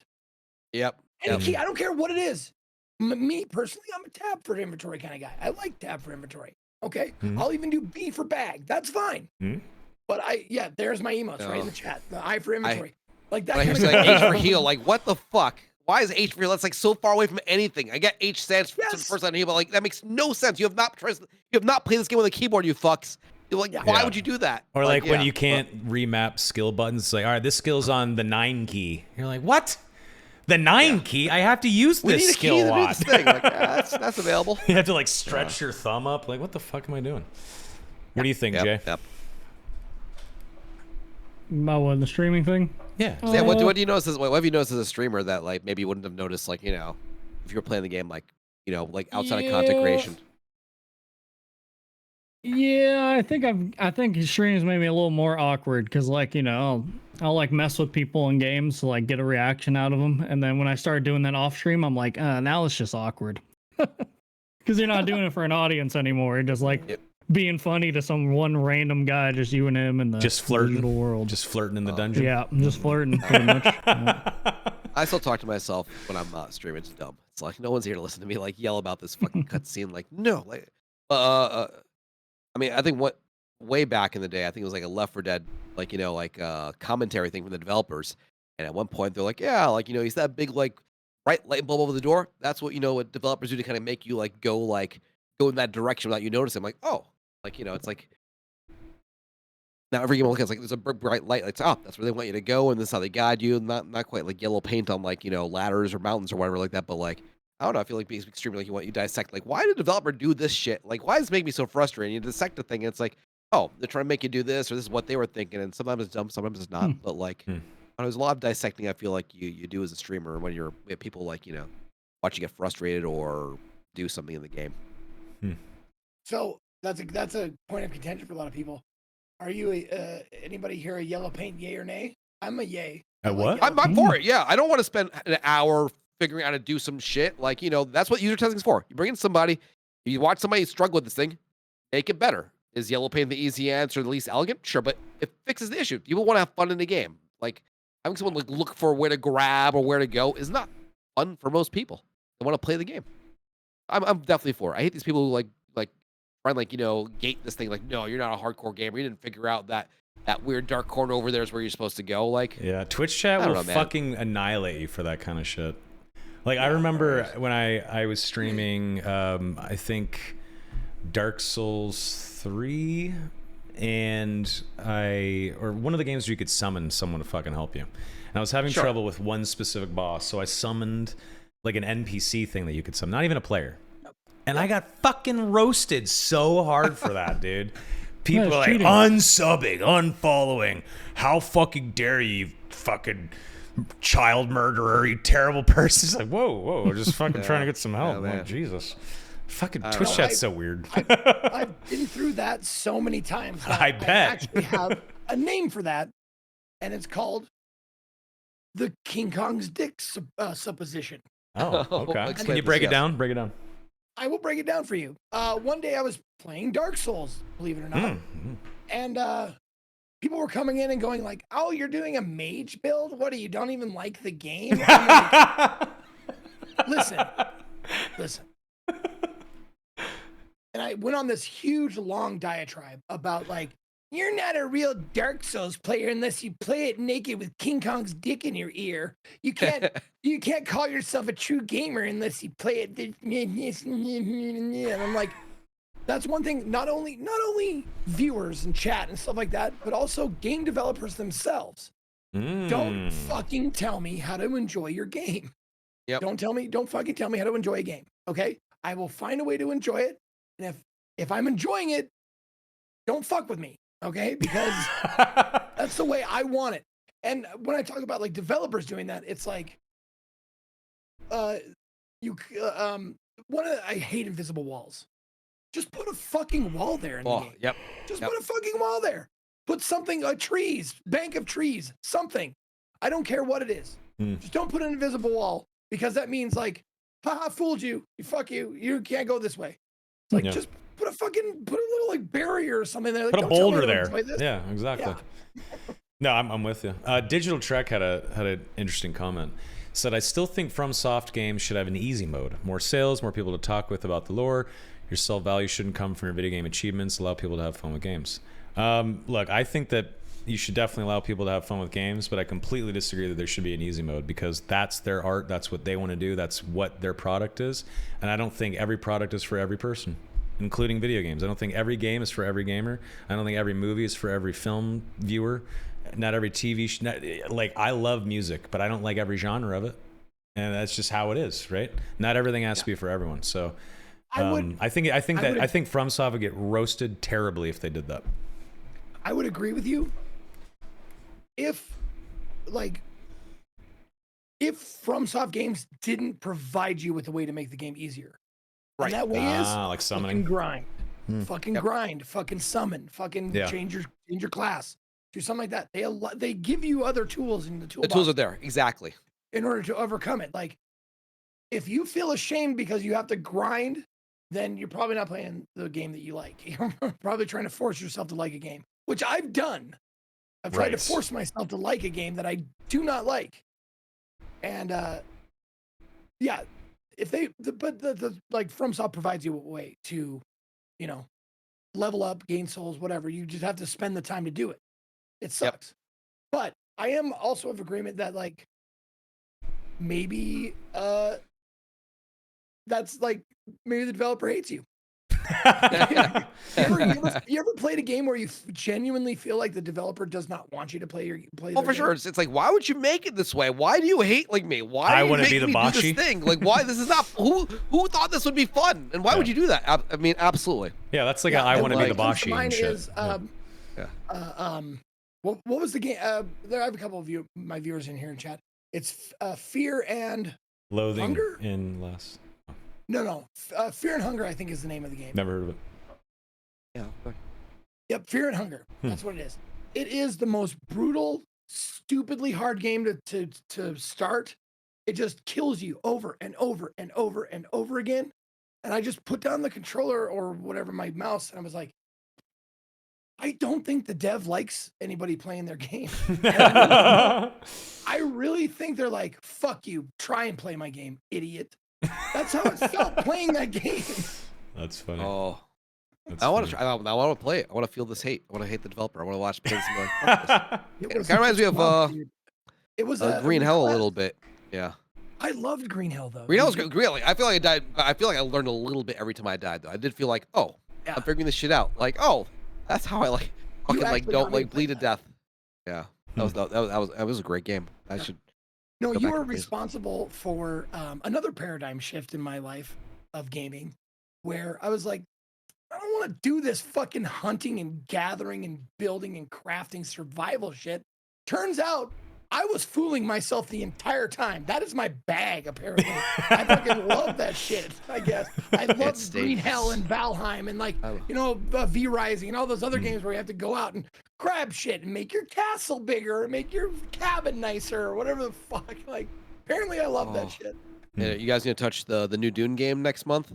Yep. Any key, I don't care what it is. Me personally, I'm a tab for inventory kind of guy. I like tab for inventory. Okay, I'll even do B for bag. That's fine. But there's my emotes right in the chat. The I for inventory. Like that. Like H for heal. Like, what the fuck? Why is H for heal? That's like so far away from anything. I get H stands for the first line heal, but like that makes no sense. You have not played this game with a keyboard, you fucks. You're like, why would you do that? Or like when you can't remap skill buttons, it's like, all right, this skill's on the 9 key. You're like, what? The 9 key? I have to use this skill a lot. Like, that's available. You have to like stretch your thumb up. Like, what the fuck am I doing? What do you think, Jay? Yep. About what, the streaming thing? Yeah. Yeah. What do you notice? What have you noticed as a streamer that like maybe you wouldn't have noticed, like, you know, if you were playing the game, like, you know, like outside of content creation? Yeah, I think streams made me a little more awkward, because like, you know, I'll like mess with people in games to like get a reaction out of them, and then when I started doing that off stream, I'm like, now it's just awkward, because you're not doing it for an audience anymore. You're just like being funny to some one random guy, just you and him in the digital world, just flirting in the dungeon. Yeah, just flirting pretty much. Yeah. I still talk to myself when I'm streaming. It's dumb. It's like no one's here to listen to me like yell about this fucking cutscene. Like, no, like, I mean, I think way back in the day, I think it was like a Left 4 Dead, like, you know, like commentary thing from the developers. And at one point they're like, yeah, like, you know, he's that big, like, bright light bulb over the door. That's what, you know, what developers do to kind of make you like go in that direction without you noticing. I'm like, oh, like, you know, it's like now every game I look at, it's like there's a bright light. Like, oh, that's where they want you to go, and this is how they guide you. Not quite like yellow paint on like, you know, ladders or mountains or whatever like that, but like, I don't know. I feel like being extremely like you dissect. Like, why did the developer do this shit? Like, why does it make me so frustrated? You dissect the thing, and it's like, oh, they're trying to make you do this, or this is what they were thinking. And sometimes it's dumb, sometimes it's not. But like, there's a lot of dissecting. I feel like you do as a streamer when you have people like, you know, watch you get frustrated or do something in the game. So that's a point of contention for a lot of people. Are you anybody here a yellow paint yay or nay? I'm a yay. At what? I'm for it. Yeah, I don't want to spend an hour figuring out how to do some shit. Like, you know, that's what user testing is for. You bring in somebody, you watch somebody struggle with this thing, make it better. Is yellow paint the easy answer, the least elegant? Sure, but it fixes the issue. People want to have fun in the game. Like, having someone like look for where to grab or where to go is not fun for most people. They want to play the game. I'm definitely for it. I hate these people who like try and like, gate this thing. Like, no, you're not a hardcore gamer. You didn't figure out that weird dark corner over there is where you're supposed to go. Like, Yeah, Twitch chat I don't will know, man. fucking annihilate you for that kind of shit. Like, I remember when I was streaming, I think Dark Souls 3, and or one of the games where you could summon someone to fucking help you. And I was having trouble with one specific boss, so I summoned like an NPC thing that you could summon, not even a player. And I got fucking roasted so hard for that, dude. People are like, cheating. unsubbing, unfollowing. How fucking dare you, fucking child murderer, you terrible person. It's like, whoa, we're just fucking trying to get some help. man. Like, Jesus. Fucking Twitch chat's so weird. I've been through that so many times. I bet. I actually have a name for that, and it's called the King Kong's dick supposition. Oh, okay. Explain Can you this, break it yes. down? Break it down. I will break it down for you. One day I was playing Dark Souls, believe it or not, and people were coming in and going like, "Oh, you're doing a mage build? What, you don't even like the game?" I'm like, listen. And I went on this huge, long diatribe about like, you're not a real Dark Souls player unless you play it naked with King Kong's dick in your ear. You can't call yourself a true gamer unless you play it. And I'm like, that's one thing. Not only viewers and chat and stuff like that, but also game developers themselves. Don't fucking tell me how to enjoy your game. Yep. Don't fucking tell me how to enjoy a game. Okay, I will find a way to enjoy it, and if I'm enjoying it, don't fuck with me. Okay, because that's the way I want it. And when I talk about like developers doing that, it's like, I hate invisible walls. Just put a fucking wall there in the game. Yep. Just put a fucking wall there. Put something, bank of trees, something. I don't care what it is. Just don't put an invisible wall, because that means like, haha, fooled you. Fuck you. You can't go this way. It's like, just put a little like barrier or something there. Like, Put a don't tell me boulder to there. enjoy this. Yeah, exactly. Yeah. No, I'm with you. Digital Trek had an interesting comment. Said, I still think FromSoft games should have an easy mode. More sales, more people to talk with about the lore. Your self-value shouldn't come from your video game achievements. Allow people to have fun with games. Look, I think that you should definitely allow people to have fun with games, but I completely disagree that there should be an easy mode, because that's their art. That's what they want to do. That's what their product is. And I don't think every product is for every person, including video games. I don't think every game is for every gamer. I don't think every movie is for every film viewer. Not every TV like, I love music, but I don't like every genre of it. And that's just how it is, right? Not everything has to be for everyone. So I think FromSoft would get roasted terribly if they did that. I would agree with you if FromSoft games didn't provide you with a way to make the game easier. Right. And that way is like summoning. fucking grind, fucking summon, fucking change your class, do something like that. They give you other tools in the toolbox. The tools are there, exactly, in order to overcome it. Like, if you feel ashamed because you have to grind, then you're probably not playing the game that you like. You're probably trying to force yourself to like a game, which I've done. I've tried to force myself to like a game that I do not like. And if like FromSoft provides you a way to, level up, gain souls, whatever. You just have to spend the time to do it. It sucks. But I am also of agreement that like maybe that's like, maybe the developer hates you. You ever played a game where you genuinely feel like the developer does not want you to play? Oh, for sure. It's like, why would you make it this way? Why do you hate like me? Why do you make me do this thing? Like, why? This is not who thought this would be fun, and why would you do that? I mean, absolutely. Yeah, that's like I want to be the Bashi. Mine is What was the game? I have a couple of my viewers in here in chat. It's Fear and Loathing Hunger? in Less. No. Fear and Hunger, I think, is the name of the game. Never heard of it. Yeah. Yep, Fear and Hunger. That's what it is. It is the most brutal, stupidly hard game to start. It just kills you over and over and over and over again. And I just put down the controller or whatever, my mouse, and I was like, I don't think the dev likes anybody playing their game. I really think they're like, fuck you, try and play my game, idiot. That's how it felt playing that game. That's funny. Oh, That's I want to funny. try. I want to play it. I want to feel this hate. I want to hate the developer. I want to watch things and be like, fuck this. It It was kind of reminds me of dude. It was Green Hell a request. little bit. Yeah. I loved Green Hell though. Green Hell was good. Really, I feel like I died. I feel like I learned a little bit every time I died. Though I did feel like, oh, Yeah. I'm figuring this shit out. Like, oh, that's how I like fucking like actually don't got me like to bleed play to that. death. Yeah, that was a great game. I Yeah. should. No, Go you back were and play it. responsible for another paradigm shift in my life of gaming, where I was like, I don't want to do this fucking hunting and gathering and building and crafting survival shit. Turns out I was fooling myself the entire time. That is my bag, apparently. I fucking love that shit, I guess. I love It's Green Hell dangerous. and Valheim and like, I- you know, V Rising and all those other games where you have to go out and grab shit and make your castle bigger and make your cabin nicer or whatever the fuck. Like, apparently I love Oh. that shit. Yeah, you guys gonna touch the new Dune game next month?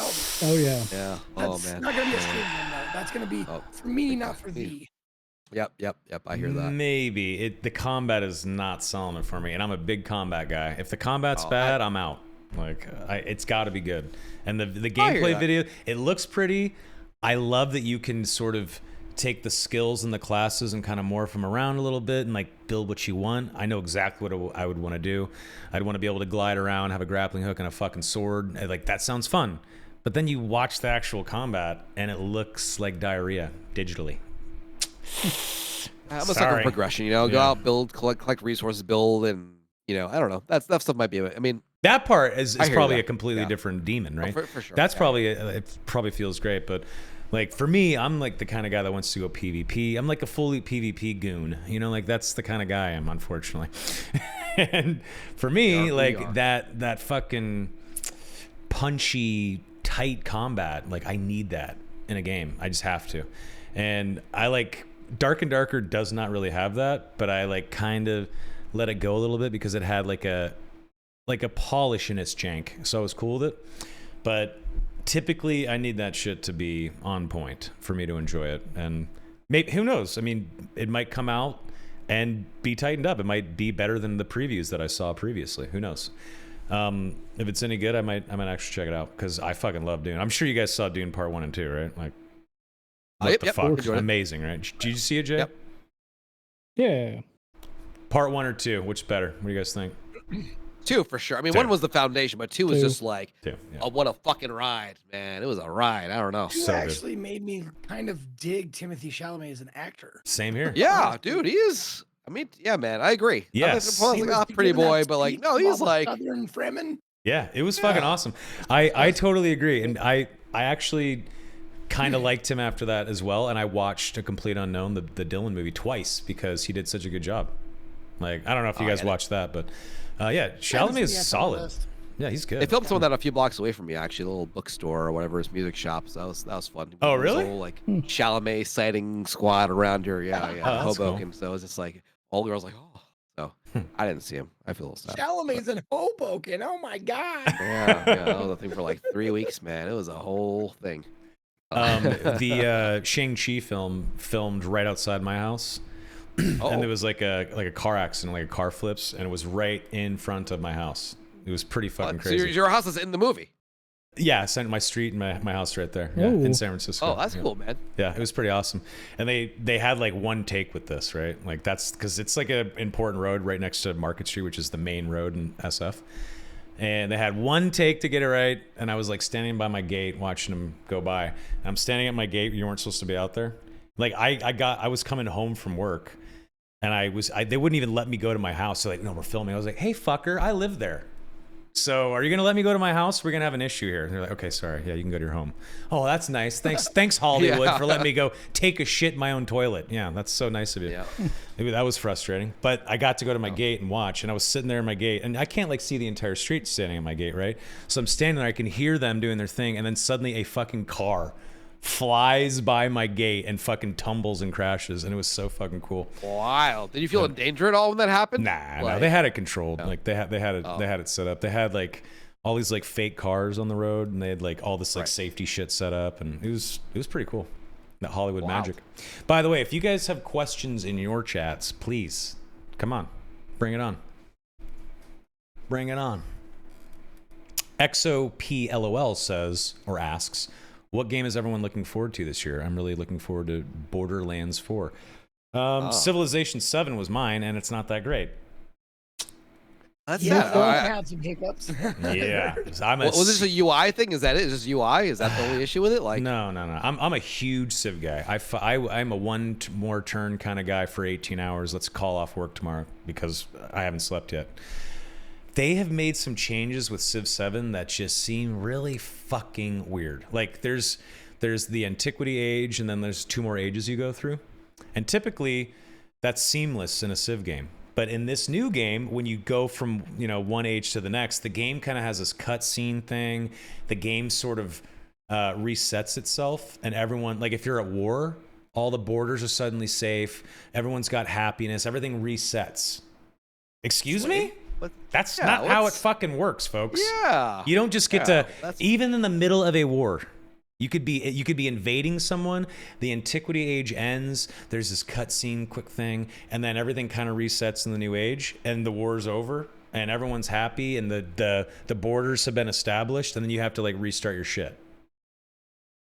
Oh, Oh yeah. Yeah. that's Oh man. not gonna be a stream game though. That's gonna be Oh, for me, big not time. for thee. Yep. I hear that. Maybe the combat is not selling it for me, and I'm a big combat guy. If the combat's Oh, bad, I'm out. Like it's got to be good. And the I hear gameplay that. video, it looks pretty. I love that you can sort of take the skills and the classes and kind of morph them around a little bit and like build what you want. I know exactly what I would want to do. I'd want to be able to glide around, have a grappling hook and a fucking sword. Like that sounds fun. But then you watch the actual combat and it looks like diarrhea digitally. I'm a sucker Sorry. for progression. You know, go Yeah. out, build, collect resources, build, and you know, I don't know. That stuff might be. I mean, That part is I hear probably that. a completely Yeah. different demon, right? for sure. That's Yeah. probably it. Probably feels great, but like for me, I'm like the kind of guy that wants to go PvP. I'm like a fully PvP goon, you know, like that's the kind of guy I am, unfortunately. And for me, We like are. that fucking punchy, tight combat, like I need that in a game. I just have to. And I like Dark and Darker does not really have that, but I like kind of let it go a little bit because it had like a polish in its jank, so I was cool with it. But typically, I need that shit to be on point for me to enjoy it. And maybe who knows? I mean, it might come out and be tightened up. It might be better than the previews that I saw previously. Who knows? If it's any good, I might actually check it out because I fucking love Dune. I'm sure you guys saw Dune Part 1 and 2, right? Like, what the yep, fuck? enjoyed it. Amazing, right? Did you see it, Jay? Yep. Yeah. Part 1 or 2? Which better? What do you guys think? 2 for sure. I mean, Two. 1 was the foundation, but 2 was 2. just like, 2. Yeah. oh, what a fucking ride, man! It was a ride. I don't know. You So good. actually made me kind of dig Timothy Chalamet as an actor. Same here. Yeah, dude, he is. I mean, yeah, man, I agree. Yes. I was He like, was ah, pretty giving that boy, but like, speech no, from he's all the like, Southern Fremen. Yeah, it was fucking awesome. I totally agree, and I actually kind of liked him after that as well. And I watched A Complete Unknown, the Dylan movie, twice because he did such a good job. Like I don't know if you guys watched that, but yeah, Chalamet is solid. Yeah, he's good. they filmed some of that a few blocks away from me, actually, a little bookstore or whatever, his music shop. So that was fun. Oh, There was a really? whole, like Chalamet sighting squad around here. Yeah, Oh, that's Hoboken. So it was just like all the girls like, oh. So I didn't see him. I feel a little sad. Chalamet's in Hoboken. Oh my god. Yeah, that was a thing for like 3 weeks, man. It was a whole thing. The Shang-Chi film filmed right outside my house. And there was like a car accident, like a car flips, and it was right in front of my house. It was pretty fucking So crazy. your house is in the movie. Yeah, I sent my street and my house right there. Yeah, Ooh. in San Francisco. Oh, that's Yeah. cool, man. Yeah, it was pretty awesome. And they had like one take with this, right? Like that's because it's like an important road right next to Market Street, which is the main road in SF. And they had one take to get it right. And I was like standing by my gate watching them go by. And I'm standing at my gate. You weren't supposed to be out there. Like I was coming home from work and they wouldn't even let me go to my house. So like, no, we're filming. I was like, hey fucker, I live there. So are you going to let me go to my house? We're going to have an issue here. And they're like, okay, sorry. Yeah, you can go to your home. Oh, that's nice. Thanks Hollywood Yeah. for letting me go take a shit in my own toilet. Yeah, that's so nice of you. Yeah. Maybe that was frustrating. But I got to go to my gate and watch. And I was sitting there in my gate. And I can't like see the entire street standing at my gate, right? So I'm standing there. I can hear them doing their thing. And then suddenly a fucking car flies by my gate and fucking tumbles and crashes. And it was so fucking cool. Wild. Did you feel in danger at all when that happened? Nah, Like- they had it controlled. Like they had it set up. They had like all these like fake cars on the road, and they had like all this like safety shit set up, and it was pretty cool. That Hollywood magic. By the way, if you guys have questions in your chats, please come on, bring it on. Bring it on. XOPLOL says or asks, what game is everyone looking forward to this year? I'm really looking forward to Borderlands 4. Civilization 7 was mine, and it's not that great. That's Yeah, sad. I had some hiccups. Yeah, Was this a UI thing? Is that it? Is this UI? Is that the only issue with it? Like, no. I'm a huge Civ guy. I'm a one more turn kind of guy for 18 hours. Let's call off work tomorrow because I haven't slept yet. They have made some changes with Civ 7 that just seem really fucking weird. Like there's the Antiquity Age, and then there's 2 more ages you go through, and typically that's seamless in a Civ game. But in this new game, when you go from one age to the next, the game kind of has this cutscene thing. The game sort of resets itself, and everyone, like if you're at war, all the borders are suddenly safe. Everyone's got happiness. Everything resets. Excuse me? That's not how it fucking works, folks. Yeah. You don't just get to, even in the middle of a war, you could be invading someone. The Antiquity Age ends. There's this cutscene, quick thing, and then everything kind of resets in the new age, and the war's over, and everyone's happy, and the borders have been established, and then you have to like restart your shit.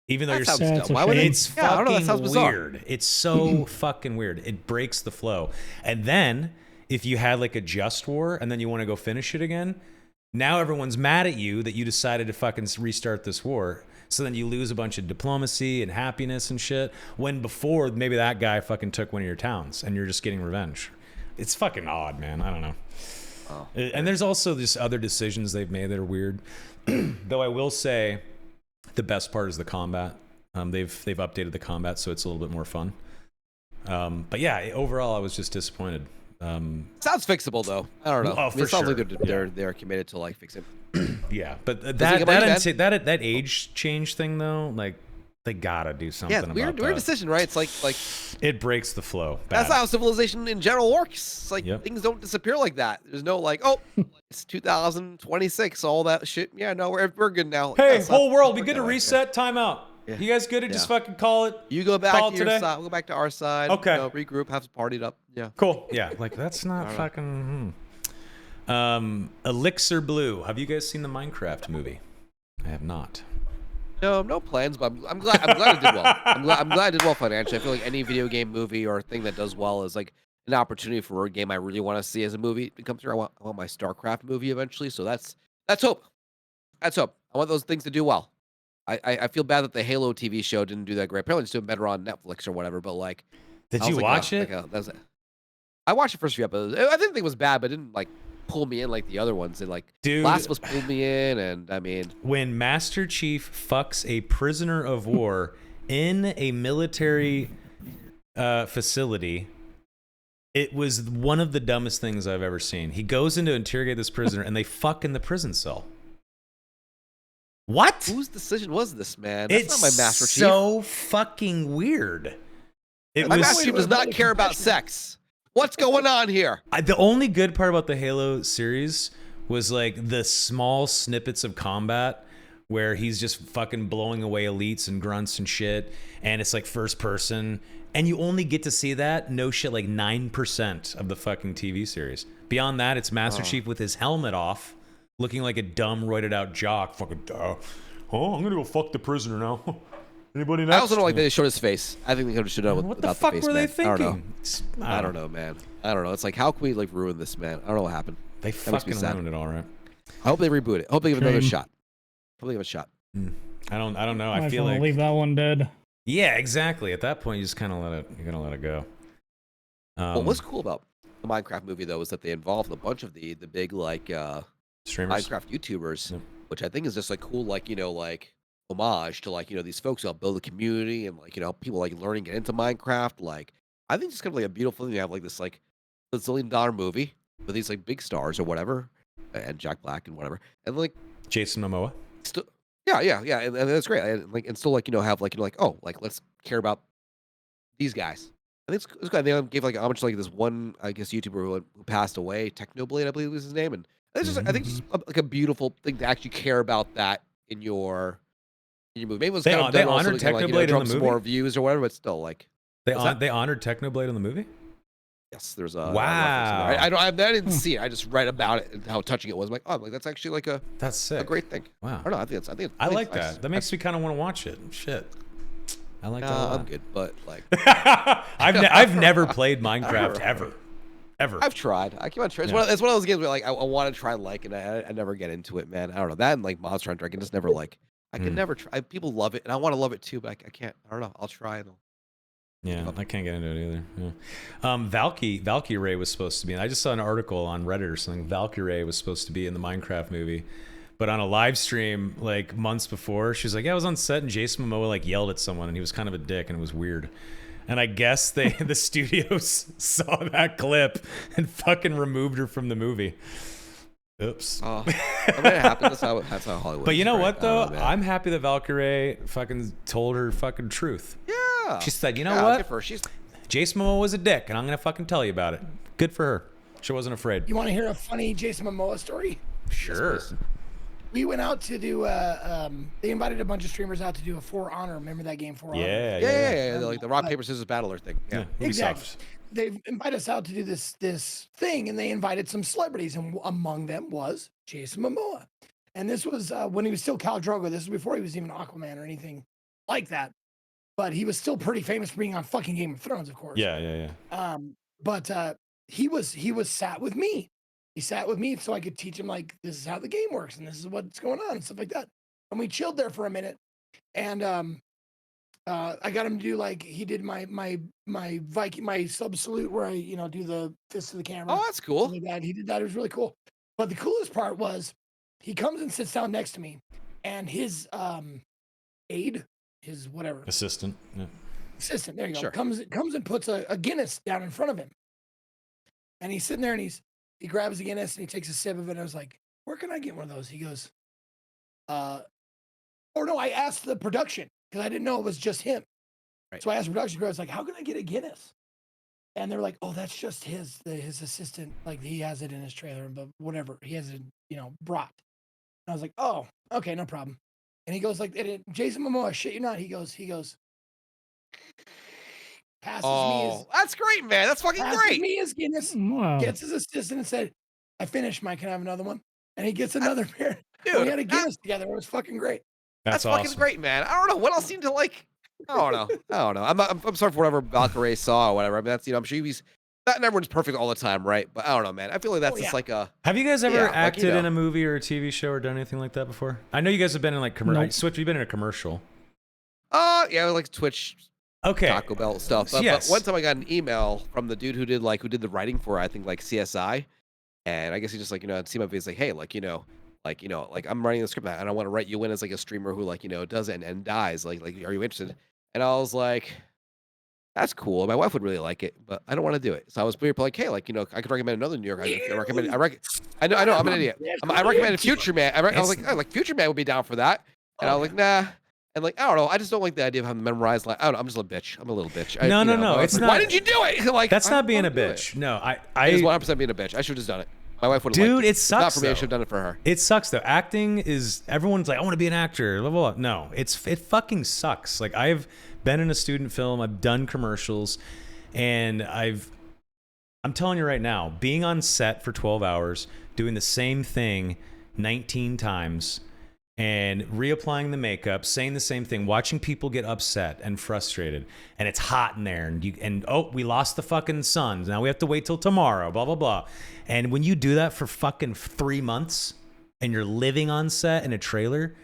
Even though it's fucking weird. It's so fucking weird. It breaks the flow. And then if you had like a just war, and then you want to go finish it again, now everyone's mad at you that you decided to fucking restart this war. So then you lose a bunch of diplomacy and happiness and shit. When before, maybe that guy fucking took one of your towns and you're just getting revenge. It's fucking odd, man. I don't know. Oh, and there's also just other decisions they've made that are weird. Though I will say the best part is the combat. They've updated the combat so it's a little bit more fun. But yeah, overall, I was just disappointed. Sounds fixable though. I don't know. Oh, for it sounds sure. like they're committed to like fixing. Yeah, but that age change thing though, like they gotta do something. Yeah, weird decision, right? It's like it breaks the flow. That's how civilization in general works. It's like things don't disappear like that. There's no like, oh, it's 2026, all that shit. Yeah, no, we're good now. Hey, whole world, be good to reset. Time out. Yeah. You guys good to just fucking call it? You go back to your side. We'll go back to our side. Okay. Regroup, have some partied up. Yeah. Cool. Yeah, like that's not fucking. Elixir Blue. Have you guys seen the Minecraft movie? I have not. No plans, but I'm glad it did well. I'm glad it did well financially. I feel like any video game movie or thing that does well is like an opportunity for a game I really want to see as a movie to come through. I want my StarCraft movie eventually, so that's hope. That's hope. I want those things to do well. I feel bad that the Halo TV show didn't do that great. Apparently it's doing better on Netflix or whatever, but like... Did you watch it? I watched the first few episodes. I didn't think it was bad, but it didn't like pull me in like the other ones. And like Dude, Last of Us pulled me in, and I mean... When Master Chief fucks a prisoner of war in a military facility, it was one of the dumbest things I've ever seen. He goes in to interrogate this prisoner, and they fuck in the prison cell. What? Whose decision was this, man? That's not my Master Chief. So fucking weird. My Master Chief does not care about sex. What's going on here? The only good part about the Halo series was like the small snippets of combat where he's just fucking blowing away elites and grunts and shit, and it's like first person, and you only get to see that, no shit, like 9% of the fucking TV series. Beyond that, it's Master Chief with his helmet off, looking like a dumb, roided out jock. Fucking, oh, I'm gonna go fuck the prisoner now. Anybody next? I also don't like that they showed his face. I think they could have should have done what without the fuck face, were man. they thinking? I don't know, man. I don't know. It's like, how can we like ruin this, man? I don't know what happened. They fucking ruined it all, right? I hope they reboot it. I hope they give it another shot. Hope they give it a shot. I don't know. I feel like leave that one dead. Yeah, exactly. At that point, you just kind of you're gonna let it go. Well, what's cool about the Minecraft movie though is that they involved a bunch of the big like streamers, Minecraft YouTubers, which I think is just like cool, like like homage to like these folks who help build a community and like people like learning to get into Minecraft. Like I think it's kind of like a beautiful thing to have like this like $1 movie with these like big stars or whatever, and Jack Black and whatever, and like Jason Momoa. Still, yeah, and that's great. And still like have like oh like let's care about these guys. I think it's good. They gave like homage to like this one I guess YouTuber who passed away, Technoblade I believe was his name, and it's just I think it's just like a beautiful thing to actually care about that in your movie. Maybe it was they Technoblade honored Technoblade in the movie. More views or whatever, but still like they honored Technoblade in the movie. Yes, there's a Wow. reference in there. I didn't see it. I just read about it and how touching it was. I'm like, oh, like that's actually like that's sick. a great thing. Wow. I don't know. I think I like nice. that. That makes me kind of want to watch it. Shit. I like that a lot. I'm good, but like I've never played Minecraft ever. I've tried. I keep on trying. It's one of those games where like I want to try and I never get into it, man. I don't know that and like Monster Hunter. I can just never like. I can never try. People love it, and I want to love it too, but I can't. I don't know. I'll try and. Yeah, I can't get into it either. Yeah. Valkyrie was supposed to be. I just saw an article on Reddit or something. Valkyrie was supposed to be in the Minecraft movie, but on a live stream like months before, she's like, "Yeah, I was on set and Jason Momoa like yelled at someone and he was kind of a dick and it was weird." And I guess the studios saw that clip and fucking removed her from the movie. Oops. I mean, it happens. That's how Hollywood. But you know right? what though? I'm happy that Valkyrie fucking told her fucking truth. Yeah. She said, "You know what? Good for her. Jason Momoa was a dick, and I'm gonna fucking tell you about it." Good for her. She wasn't afraid. You want to hear a funny Jason Momoa story? Sure. Yes, We went out to do. They invited a bunch of streamers out to do a For Honor. Remember that game, For Honor? Yeah. Like the rock paper scissors battler thing. Yeah. Exactly. They invited us out to do this thing, and they invited some celebrities, and among them was Jason Momoa. And this was when he was still Khal Drogo. This was before he was even Aquaman or anything like that. But he was still pretty famous for being on fucking Game of Thrones, of course. Yeah. But he was sat with me. He sat with me so I could teach him like this is how the game works and this is what's going on and stuff like that. And we chilled there for a minute, and I got him to do like he did my Viking my sub salute where I do the fist to the camera. Oh, that's cool. He did that. It was really cool. But the coolest part was he comes and sits down next to me, and his aide, his whatever assistant. Yeah. Assistant. There you go. Sure. Comes and puts a Guinness down in front of him, and he's sitting there and he grabs the Guinness and he takes a sip of it. And I was like, "Where can I get one of those?" He goes, or no, I asked the production because I didn't know it was just him. Right. So I asked the production crew, I was like, "How can I get a Guinness?" And they're like, "Oh, that's just his assistant. Like he has it in his trailer, but whatever. He has it, brought." And I was like, "Oh, okay, no problem." And he goes like, Jason Momoa, shit you not. He goes, passes me his. That's great, man. That's fucking great. Me his Guinness, gets his assistant and said, "I finished mine. Can I have another one?" And he gets another pair. Dude, we had a Guinness together. It was fucking great. That's awesome. fucking great, man. I don't know what else seemed to like. I don't know. I'm sorry for whatever Valkyrie saw or whatever. I mean, that's I'm sure not everyone's perfect all the time, right? But I don't know, man. I feel like that's just like a. Have you guys ever acted in a movie or a TV show or done anything like that before? I know you guys have been in like commercial. Nope. Swift, you've been in a commercial. Yeah, like Twitch. Okay. Taco Bell stuff. But one time I got an email from the dude who did the writing for I think like CSI, and I guess he just like see my face like, hey, like I'm writing the script and I want to write you in as like a streamer who does it and dies. Like are you interested? And I was like, that's cool. My wife would really like it, but I don't want to do it. So I was like, hey, I could recommend another New York. I know, I'm an idiot. I recommended Future Man. I was like, Future Man would be down for that. And I was like, nah. And I don't know. I just don't like the idea of having to memorize. I don't know. I'm just a bitch. I'm a little bitch. No. It's not. Why did you do it? That's not being a bitch. No, I. It's 100% being a bitch. I should have just done it. My wife would have. Dude, it sucks. Not for me. I should have done it for her. It sucks though. Acting is everyone's like, I want to be an actor. Blah blah blah. No, it fucking sucks. Like I've been in a student film. I've done commercials, and I'm telling you right now, being on set for 12 hours, doing the same thing 19 times, and reapplying the makeup, saying the same thing, watching people get upset and frustrated, and it's hot in there, and we lost the fucking sun. Now we have to wait till tomorrow, blah, blah, blah. And when you do that for fucking 3 months and you're living on set in a trailer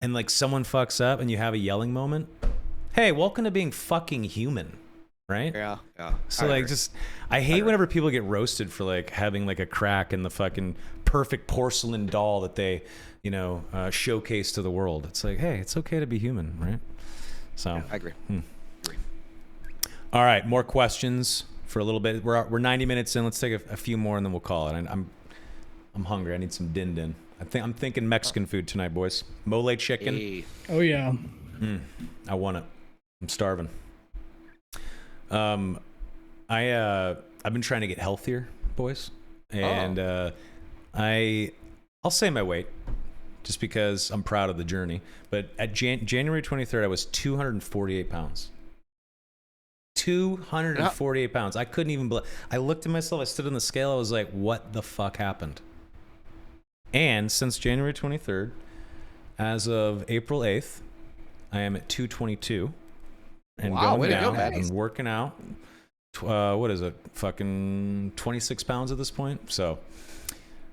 and like someone fucks up and you have a yelling moment, hey, welcome to being fucking human, right? Yeah. So I hate whenever people get roasted for like having like a crack in the fucking perfect porcelain doll that they showcase to the world. It's like, hey, it's okay to be human, right? So I agree. All right, more questions for a little bit. We're 90 minutes in. Let's take a few more and then we'll call it. I'm hungry. I need some din. I'm thinking Mexican food tonight, boys. Mole chicken. Hey. Oh yeah. I want it. I'm starving. I've been trying to get healthier, boys, and I'll say my weight just because I'm proud of the journey. But at January 23rd, I was 248 pounds. 248 pounds. I couldn't even believe. I looked at myself. I stood on the scale. I was like, what the fuck happened? And since January 23rd, as of April 8th, I am at 222 and going down and working out. What is it? Fucking 26 pounds at this point. So,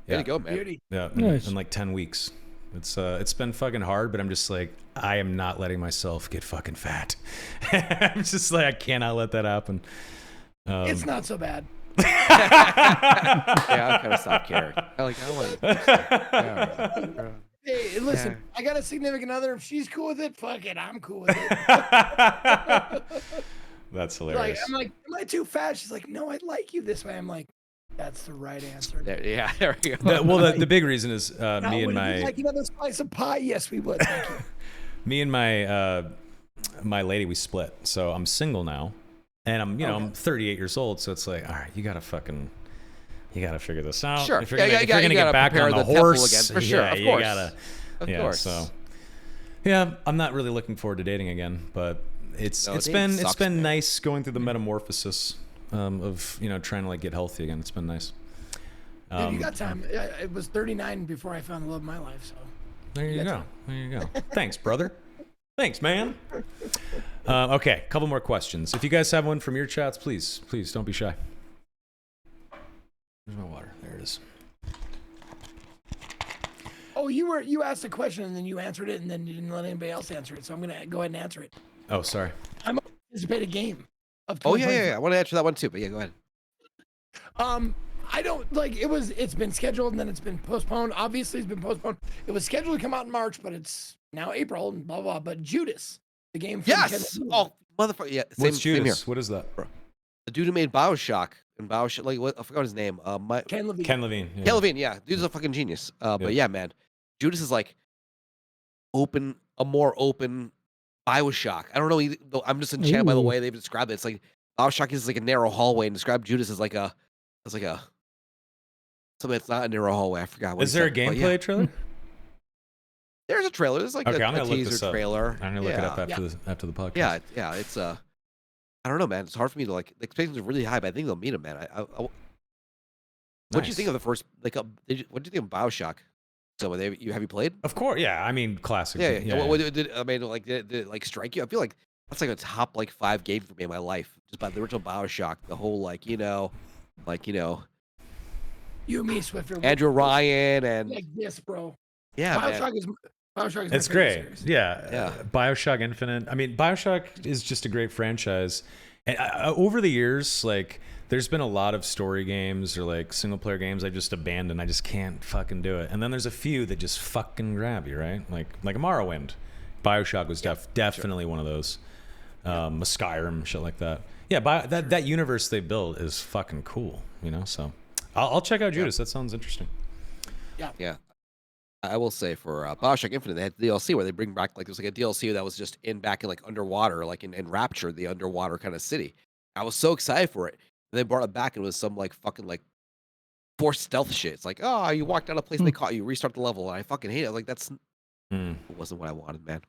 yeah. Way to go, man. Yeah, in like 10 weeks. It's been fucking hard, but I'm just like, I am not letting myself get fucking fat. I'm just like, I cannot let that happen. It's not so bad. Yeah, I'm kind of stop caring. Hey, listen, I got a significant other. If she's cool with it, fuck it, I'm cool with it. That's hilarious. I'm like, am I too fat? She's like, no, I like you this way. I'm like, that's the right answer. There we go. Well, the big reason is me and my. Would you like another slice of pie? Yes, we would. Thank you. Me and my lady, we split. So I'm single now, and I'm 38 years old. So it's like, all right, you gotta figure this out. Sure. If you're gonna get back on the horse again, for sure. Of course. Of course. So yeah, I'm not really looking forward to dating again, but it's been nice going through the metamorphosis of trying to like get healthy again. It's been nice. Dude, you got time. It was 39 before I found the love of my life. So there you go. There you go. Thanks, brother. Thanks, man. Okay, couple more questions. If you guys have one from your chats, please don't be shy. Where's my water? There it is. Oh, you asked a question and then you answered it and then you didn't let anybody else answer it. So I'm gonna go ahead and answer it. Oh, sorry. I'm gonna anticipate a game of. Oh yeah. I want to answer that one too, but yeah, go ahead. I don't like it's been scheduled and then it's been postponed. Obviously, it's been postponed. It was scheduled to come out in March, but it's now April and blah blah. But Judas, the game. From Oh, motherfucker! Yeah. What's Judas? What is that, bro? The dude who made BioShock and BioShock, like what? I forgot his name. Ken Levine. Ken Levine. Yeah. Ken Levine. Yeah, dude's a fucking genius. But yeah, man, Judas is like a more open BioShock. I don't know. I'm just enchanted by the way they've described it. It's like BioShock is like a narrow hallway, and describe Judas as like a something that's not a narrow hallway. I forgot. What is there a gameplay trailer? There's a trailer. There's like a teaser trailer. I'm gonna look it up after the podcast. Yeah. It's I don't know, man. It's hard for me to like. The expectations are really high, but I think they'll meet him, man. What do you think of the first? Like, what do you think of BioShock? So, have you played? Of course, yeah. I mean, classic. Yeah. What did it like strike you? I feel like that's like a top like 5 game for me in my life. Just by the original BioShock, the whole You and me, Swiftor. Andrew Ryan and like this, bro. Yeah, BioShock is it's great. Series. Yeah. BioShock Infinite. I mean, BioShock is just a great franchise. And over the years, like, there's been a lot of story games or like single player games I just abandoned. I just can't fucking do it. And then there's a few that just fucking grab you, right? Like a Morrowind. BioShock was definitely one of those. A Skyrim, shit like that. Yeah, that universe they built is fucking cool, So I'll check out Judas. That sounds interesting. Yeah. I will say for BioShock Infinite, they had the DLC where they bring back like there's like a DLC that was just back in like underwater, like in Rapture, the underwater kind of city. I was so excited for it. And they brought it back and it was some like fucking like forced stealth shit. It's like, oh, you walked out of a place and they caught you, restart the level, and I fucking hate it. Like it wasn't what I wanted, man.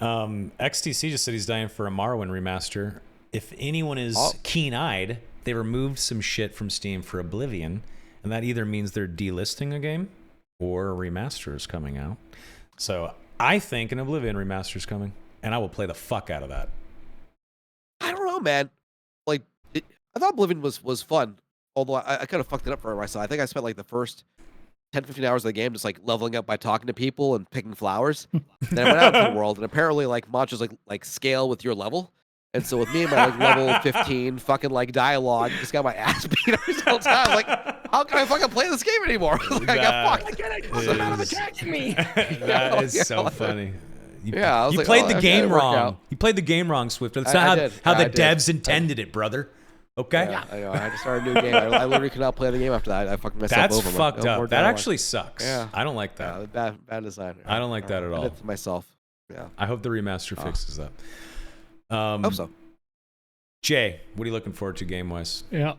XTC just said he's dying for a Morrowind remaster. If anyone is keen-eyed, they removed some shit from Steam for Oblivion. And that either means they're delisting a game or a remaster is coming out. So I think an Oblivion remaster is coming, and I will play the fuck out of that. I don't know, man. Like, I thought Oblivion was fun, although I kind of fucked it up for myself. I think I spent like the first 10, 15 hours of the game just like leveling up by talking to people and picking flowers. Then I went out into the world, and apparently like matches like scale with your level. And so with me and my like level 15 fucking like dialogue, just got my ass beat every single time. Like, how can I fucking play this game anymore? Like, I got fucked. Someone attacking me. That is so funny. You like, played the game wrong. You played the game wrong, Swiftor. That's not how the devs intended it, brother. Okay? Yeah, I know. I had to start a new game. I literally could not play the game after that. I fucking messed up over. That's fucked up. That actually sucks. Yeah. I don't like that. Yeah, bad design. I don't like that at all. I did it to myself. Yeah. I hope the remaster fixes that. Hope so. Jay, what are you looking forward to game-wise? Yeah.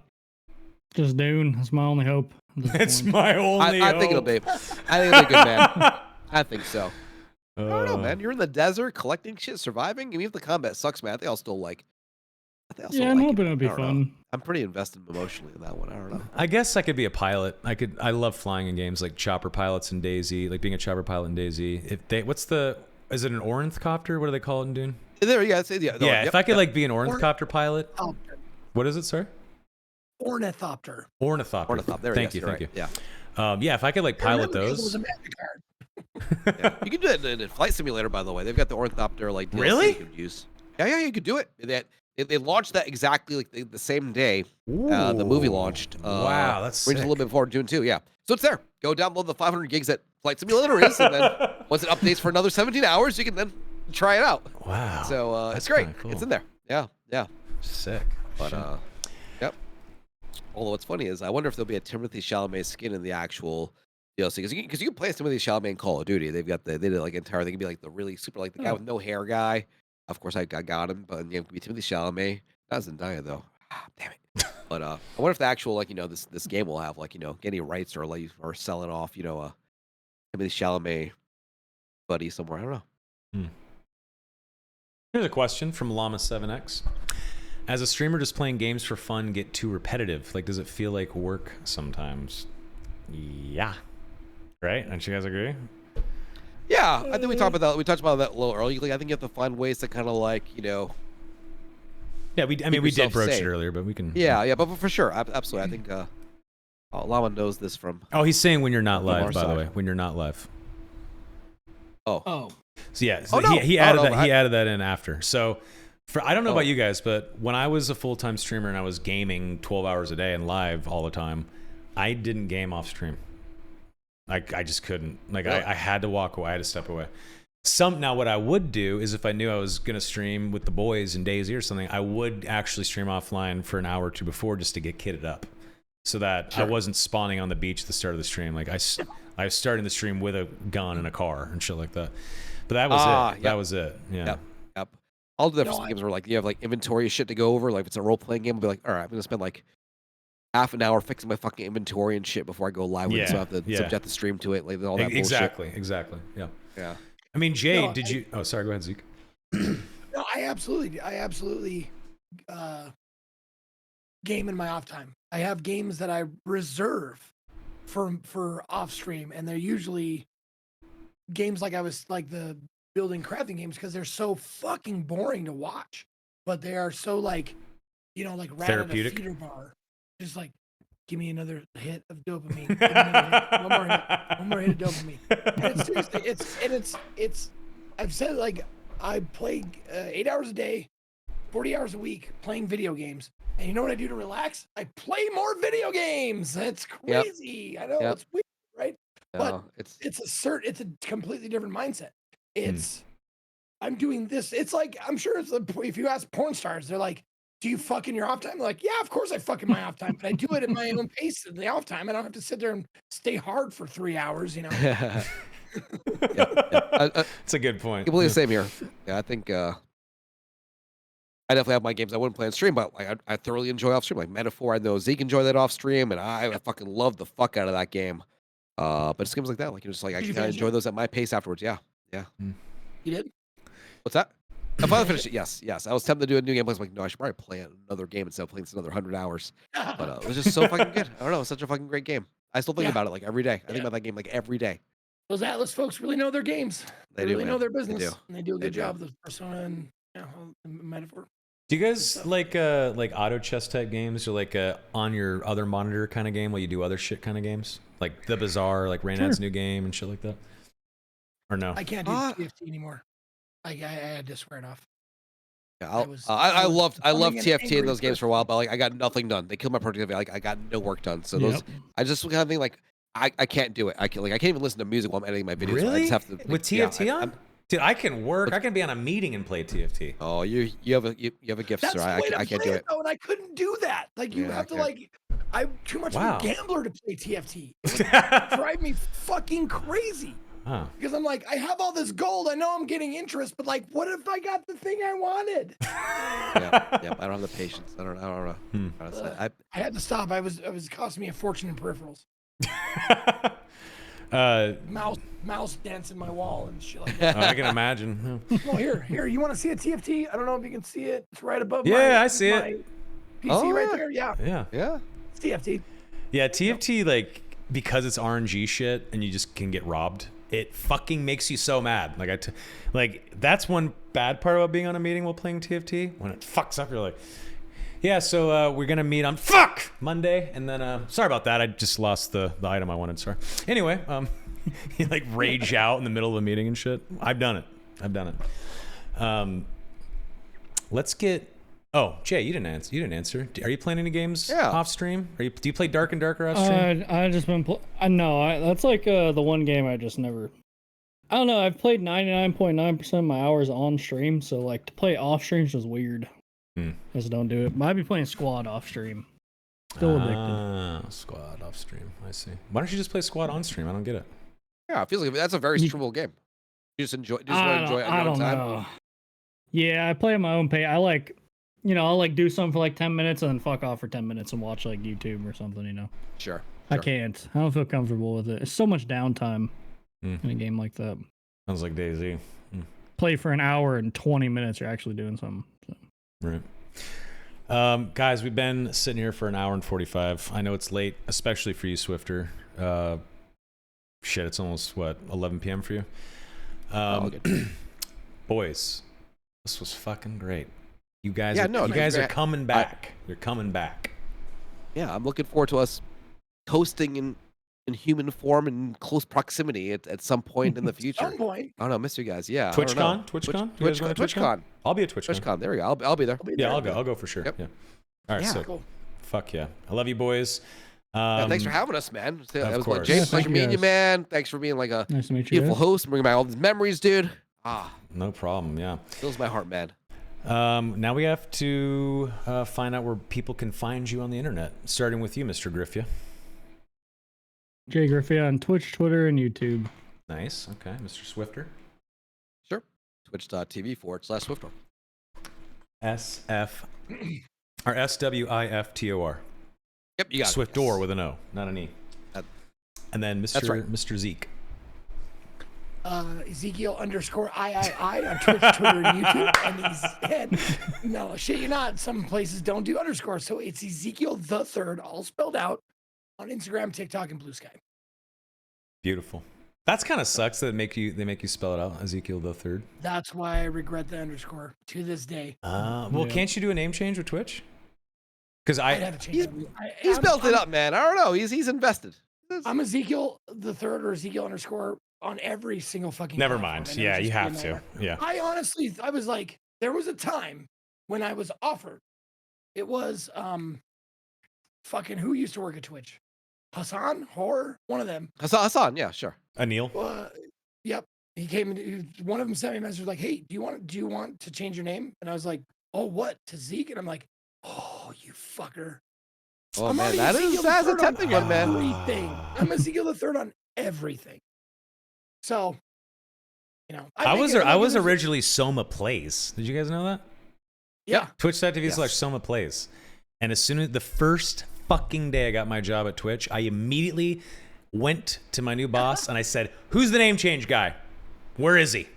Just Dune. That's my only hope. It's my only hope. I think it'll be. I think it'll be good, man. I think so. I don't know, man. You're in the desert collecting shit, surviving. Even if the combat sucks, man, I think I'll still like. Yeah, I'm hoping it'll be fun. I'm pretty invested emotionally in that one. I don't know. I guess I could be a pilot. I love flying in games like chopper pilots in DayZ, like being a chopper pilot in DayZ. Is it an ornithopter? What do they call it in Dune? There, yeah, If I could like be an ornithopter pilot. What is it, sir? Ornithopter. Ornithopter. Thank you. Yeah. Yeah, if I could like pilot those. It was a magic card. Yeah. You can do it in a flight simulator, by the way. They've got the ornithopter like DLC really? you can use. Yeah, you could do it. They launched that exactly like the same day the movie launched. Wow, that's sick. A little bit before June 2, yeah. So it's there. Go download the 500 gigs that Flight Simulator is, and then once it updates for another 17 hours, you can then try it out. Wow. So it's great. Cool. It's in there. Yeah. Sick. But yep. Although what's funny is I wonder if there'll be a Timothy Chalamet skin in the actual DLC because you can play as Timothy Chalamet in Call of Duty. They did like entire. They can be like the really super like the guy with no hair guy. Of course, I got him, but it could be Timothy Chalamet. Not Zendaya though. Damn it. But I wonder if the actual like this game will have like get any rights or like or sell it off Timothy Chalamet buddy somewhere. I don't know. Here's a question from Llama7x. As a streamer, does playing games for fun get too repetitive? Like, does it feel like work sometimes? Yeah. Right? Don't you guys agree? Yeah, I think we talked about that. We touched about that a little earlier. Like, I think you have to find ways to kind of like Yeah, we did broach it earlier, but we can. Yeah, but for sure, absolutely. I think Llama knows this from. Oh, he's saying when you're not live, by the way. When you're not live. Oh. So yeah, he added that in after. So. I don't know about you guys, but when I was a full-time streamer and I was gaming 12 hours a day and live all the time, I didn't game off stream. I just couldn't. Like I had to walk away. I had to step away. Now what I would do is if I knew I was going to stream with the boys in DayZ or something, I would actually stream offline for an hour or two before just to get kitted up so that I wasn't spawning on the beach at the start of the stream. Like I was starting the stream with a gun in a car and shit like that. But that was it. Yep. That was it. Yeah. Yep. I'll do that for some games where like you have like inventory shit to go over. Like if it's a role playing game, I'll be like, all right, I'm gonna spend like half an hour fixing my fucking inventory and shit before I go live with it. So I have to subject the stream to it, like all that Exactly. Yeah. I mean, Jay, did you? Oh, sorry. Go ahead, Zeke. No, I absolutely game in my off time. I have games that I reserve for off stream, and they're usually games like the building crafting games because they're so fucking boring to watch, but they are so like like rat therapeutic at a feeder bar, just like give me another hit of dopamine. One more hit of dopamine. And seriously, it's I've said like I play 8 hours a day, 40 hours a week playing video games, and you know what I do to relax? I play more video games. That's crazy. I know it's weird, right? No, but it's a completely different mindset. I'm doing this. It's like, I'm sure if you ask porn stars, they're like, do you fuck in your off time? They're like, yeah, of course I fuck in my off time, but I do it at my own pace in the off time. I don't have to sit there and stay hard for 3 hours, It's a good point. Completely the same here. Yeah, I think I definitely have my games I wouldn't play on stream, but like I thoroughly enjoy off stream. Like Metaphor, I know Zeke enjoy that off stream, and I fucking love the fuck out of that game. But it's games like that, like you're just like I can enjoy those at my pace afterwards. Yeah. You did? What's that? I finally finished it. Yes. I was tempted to do a new game. I was like, no, I should probably play another game instead of playing this another 100 hours. But it was just so fucking good. I don't know. It's such a fucking great game. I still think about it like every day. I think about that game like every day. Those Atlas folks really know their games. They really know their business. They And they do a good job with Persona and Metaphor. Do you guys like auto chess type games or like on your other monitor kind of game while you do other shit kind of games? Like The Bazaar, like Raynad's new game and shit like that? Or no? I can't do TFT anymore. I had to swear it off. Yeah, I loved TFT in those games for a while, but like I got nothing done. They killed my productivity. Like I got no work done. So those, I just kind of think like I can't do it. I can't even listen to music while I'm editing my videos. Really? I just have to, like, with TFT on? Dude, I can work. I can be on a meeting and play TFT. Oh, you have a gift, sir. I can't do it. Though, and I couldn't do that. Like you have to like. I'm too much of a gambler to play TFT. It would drive me fucking crazy. Because I'm like, I have all this gold. I know I'm getting interest, but like, what if I got the thing I wanted? I don't have the patience. I don't know. I had to stop. It was costing me a fortune in peripherals. Mouse dancing my wall and shit like that. I can imagine. Well, here. You want to see a TFT? I don't know if you can see it. It's right above I see my it. PC right there. Yeah. Yeah. It's TFT. Yeah, TFT, like, because it's RNG shit and you just can get robbed, it fucking makes you so mad. Like, that's one bad part about being on a meeting while playing TFT. When it fucks up, you're like, yeah, so we're going to meet on Monday. And then, sorry about that. I just lost the item I wanted. Sorry. Anyway, you like rage out in the middle of a meeting and shit. I've done it. Let's get... Oh, Jay, you didn't answer. Are you playing any games off stream? Do you play Dark and Darker off stream? I just been no, that's like the one game I just never. I don't know. I've played 99.9% of my hours on stream, so like to play off stream is just weird. Just don't do it. But I'd be playing Squad off stream. Still addicted. Squad off stream. I see. Why don't you just play Squad on stream? I don't get it. Yeah, it feels like that's a very streamable game. You just enjoy. Just want to enjoy it on I your own don't time. know. Yeah, I play at my own pace. I like. I'll like do something for like 10 minutes and then fuck off for 10 minutes and watch like YouTube or something, Sure. I can't. I don't feel comfortable with it. It's so much downtime in a game like that. Sounds like DayZ. Play for an hour and 20 minutes, you're actually doing something. So. Right. Guys, we've been sitting here for an hour and 45. I know it's late, especially for you, Swiftor. Shit, it's almost, 11 p.m. for you? Boys, this was fucking great. You guys, are coming back. You're coming back. Yeah, I'm looking forward to us coasting in human form in close proximity at some point in the future. Some point. I don't know, miss you guys. Yeah. TwitchCon? TwitchCon. I'll be at TwitchCon. TwitchCon. There we go. I'll be there. I'll go. I'll go for sure. Yep. Yeah. All right. Sick. Cool. Fuck yeah. I love you, boys. Thanks for having us, man. That was like, James, pleasure meeting you, man. Thanks for being like a beautiful host and bringing back all these memories, dude. No problem. Yeah. Fills my heart, man. Now we have to find out where people can find you on the internet, starting with you, Mr. Griffia. Jay Griffia on Twitch, Twitter, and YouTube. Nice. Okay. Mr. Swiftor. Sure. Twitch.tv/Swiftor. SWIFTOR. Yep, you got Swiftor it. with an O, not an E. And then Mr. Zeke. Ezekiel _III on Twitch, Twitter, and YouTube. No, shit, you're not. Some places don't do underscores, so it's Ezekiel the Third, all spelled out, on Instagram, TikTok, and Blue Sky. Beautiful. That's kind of sucks that they make you spell it out, Ezekiel the Third. That's why I regret the underscore to this day. Can't you do a name change with Twitch? Because he's built it up, man. I don't know. He's invested. I'm Ezekiel the Third or Ezekiel _ on every single fucking. Never mind. Yeah, you have to. Yeah. I honestly, I was like, there was a time when I was offered. It was fucking who used to work at Twitch? Hassan, one of them. Hassan, yeah, sure. Anil. Yep. He came. One of them sent me a message like, "Hey, do you want to change your name?" And I was like, "Oh, what? To Zeke?" And I'm like, "Oh, you fucker." Oh man, that's a tempting one, man. Everything. I'm Ezekiel the Third on everything. So, I was originally Soma Plays. Did you guys know that? Yeah. Twitch.tv/Soma Plays. And as soon as the first fucking day I got my job at Twitch, I immediately went to my new boss and I said, "Who's the name change guy? Where is he?"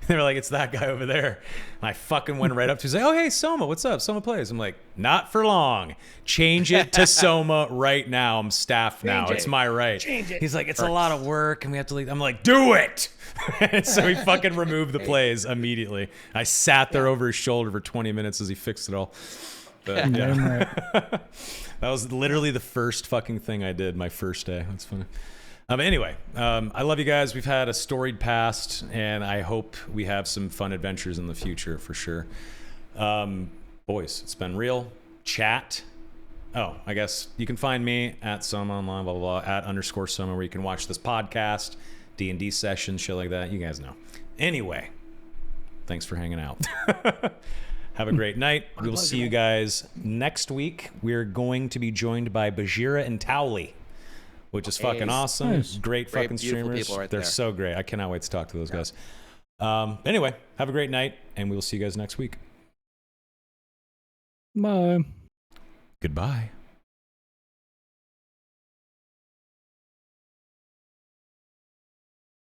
They were like, "It's that guy over there." And I fucking went right up to him. He's like, "Oh, hey, Soma, what's up? Soma Plays." I'm like, "Not for long. Change it to Soma right now. I'm staff now. It's my right." Change it. He's like, "It's a lot of work and we have to leave." I'm like, "Do it." So he fucking removed the plays immediately. I sat there over his shoulder for 20 minutes as he fixed it all. But, yeah. That was literally the first fucking thing I did my first day. That's funny. Anyway, I love you guys. We've had a storied past, and I hope we have some fun adventures in the future for sure. Boys, it's been real. Chat. Oh, I guess you can find me at Soma Online, blah, blah, blah, at _Soma, where you can watch this podcast, D&D sessions, shit like that. You guys know. Anyway, thanks for hanging out. Have a great night. We will see you guys next week. We're going to be joined by Bajira and Towley, which is fucking awesome. Nice. Great fucking streamers. They're so great. I cannot wait to talk to those guys. Anyway, have a great night, and we will see you guys next week. Bye. Goodbye.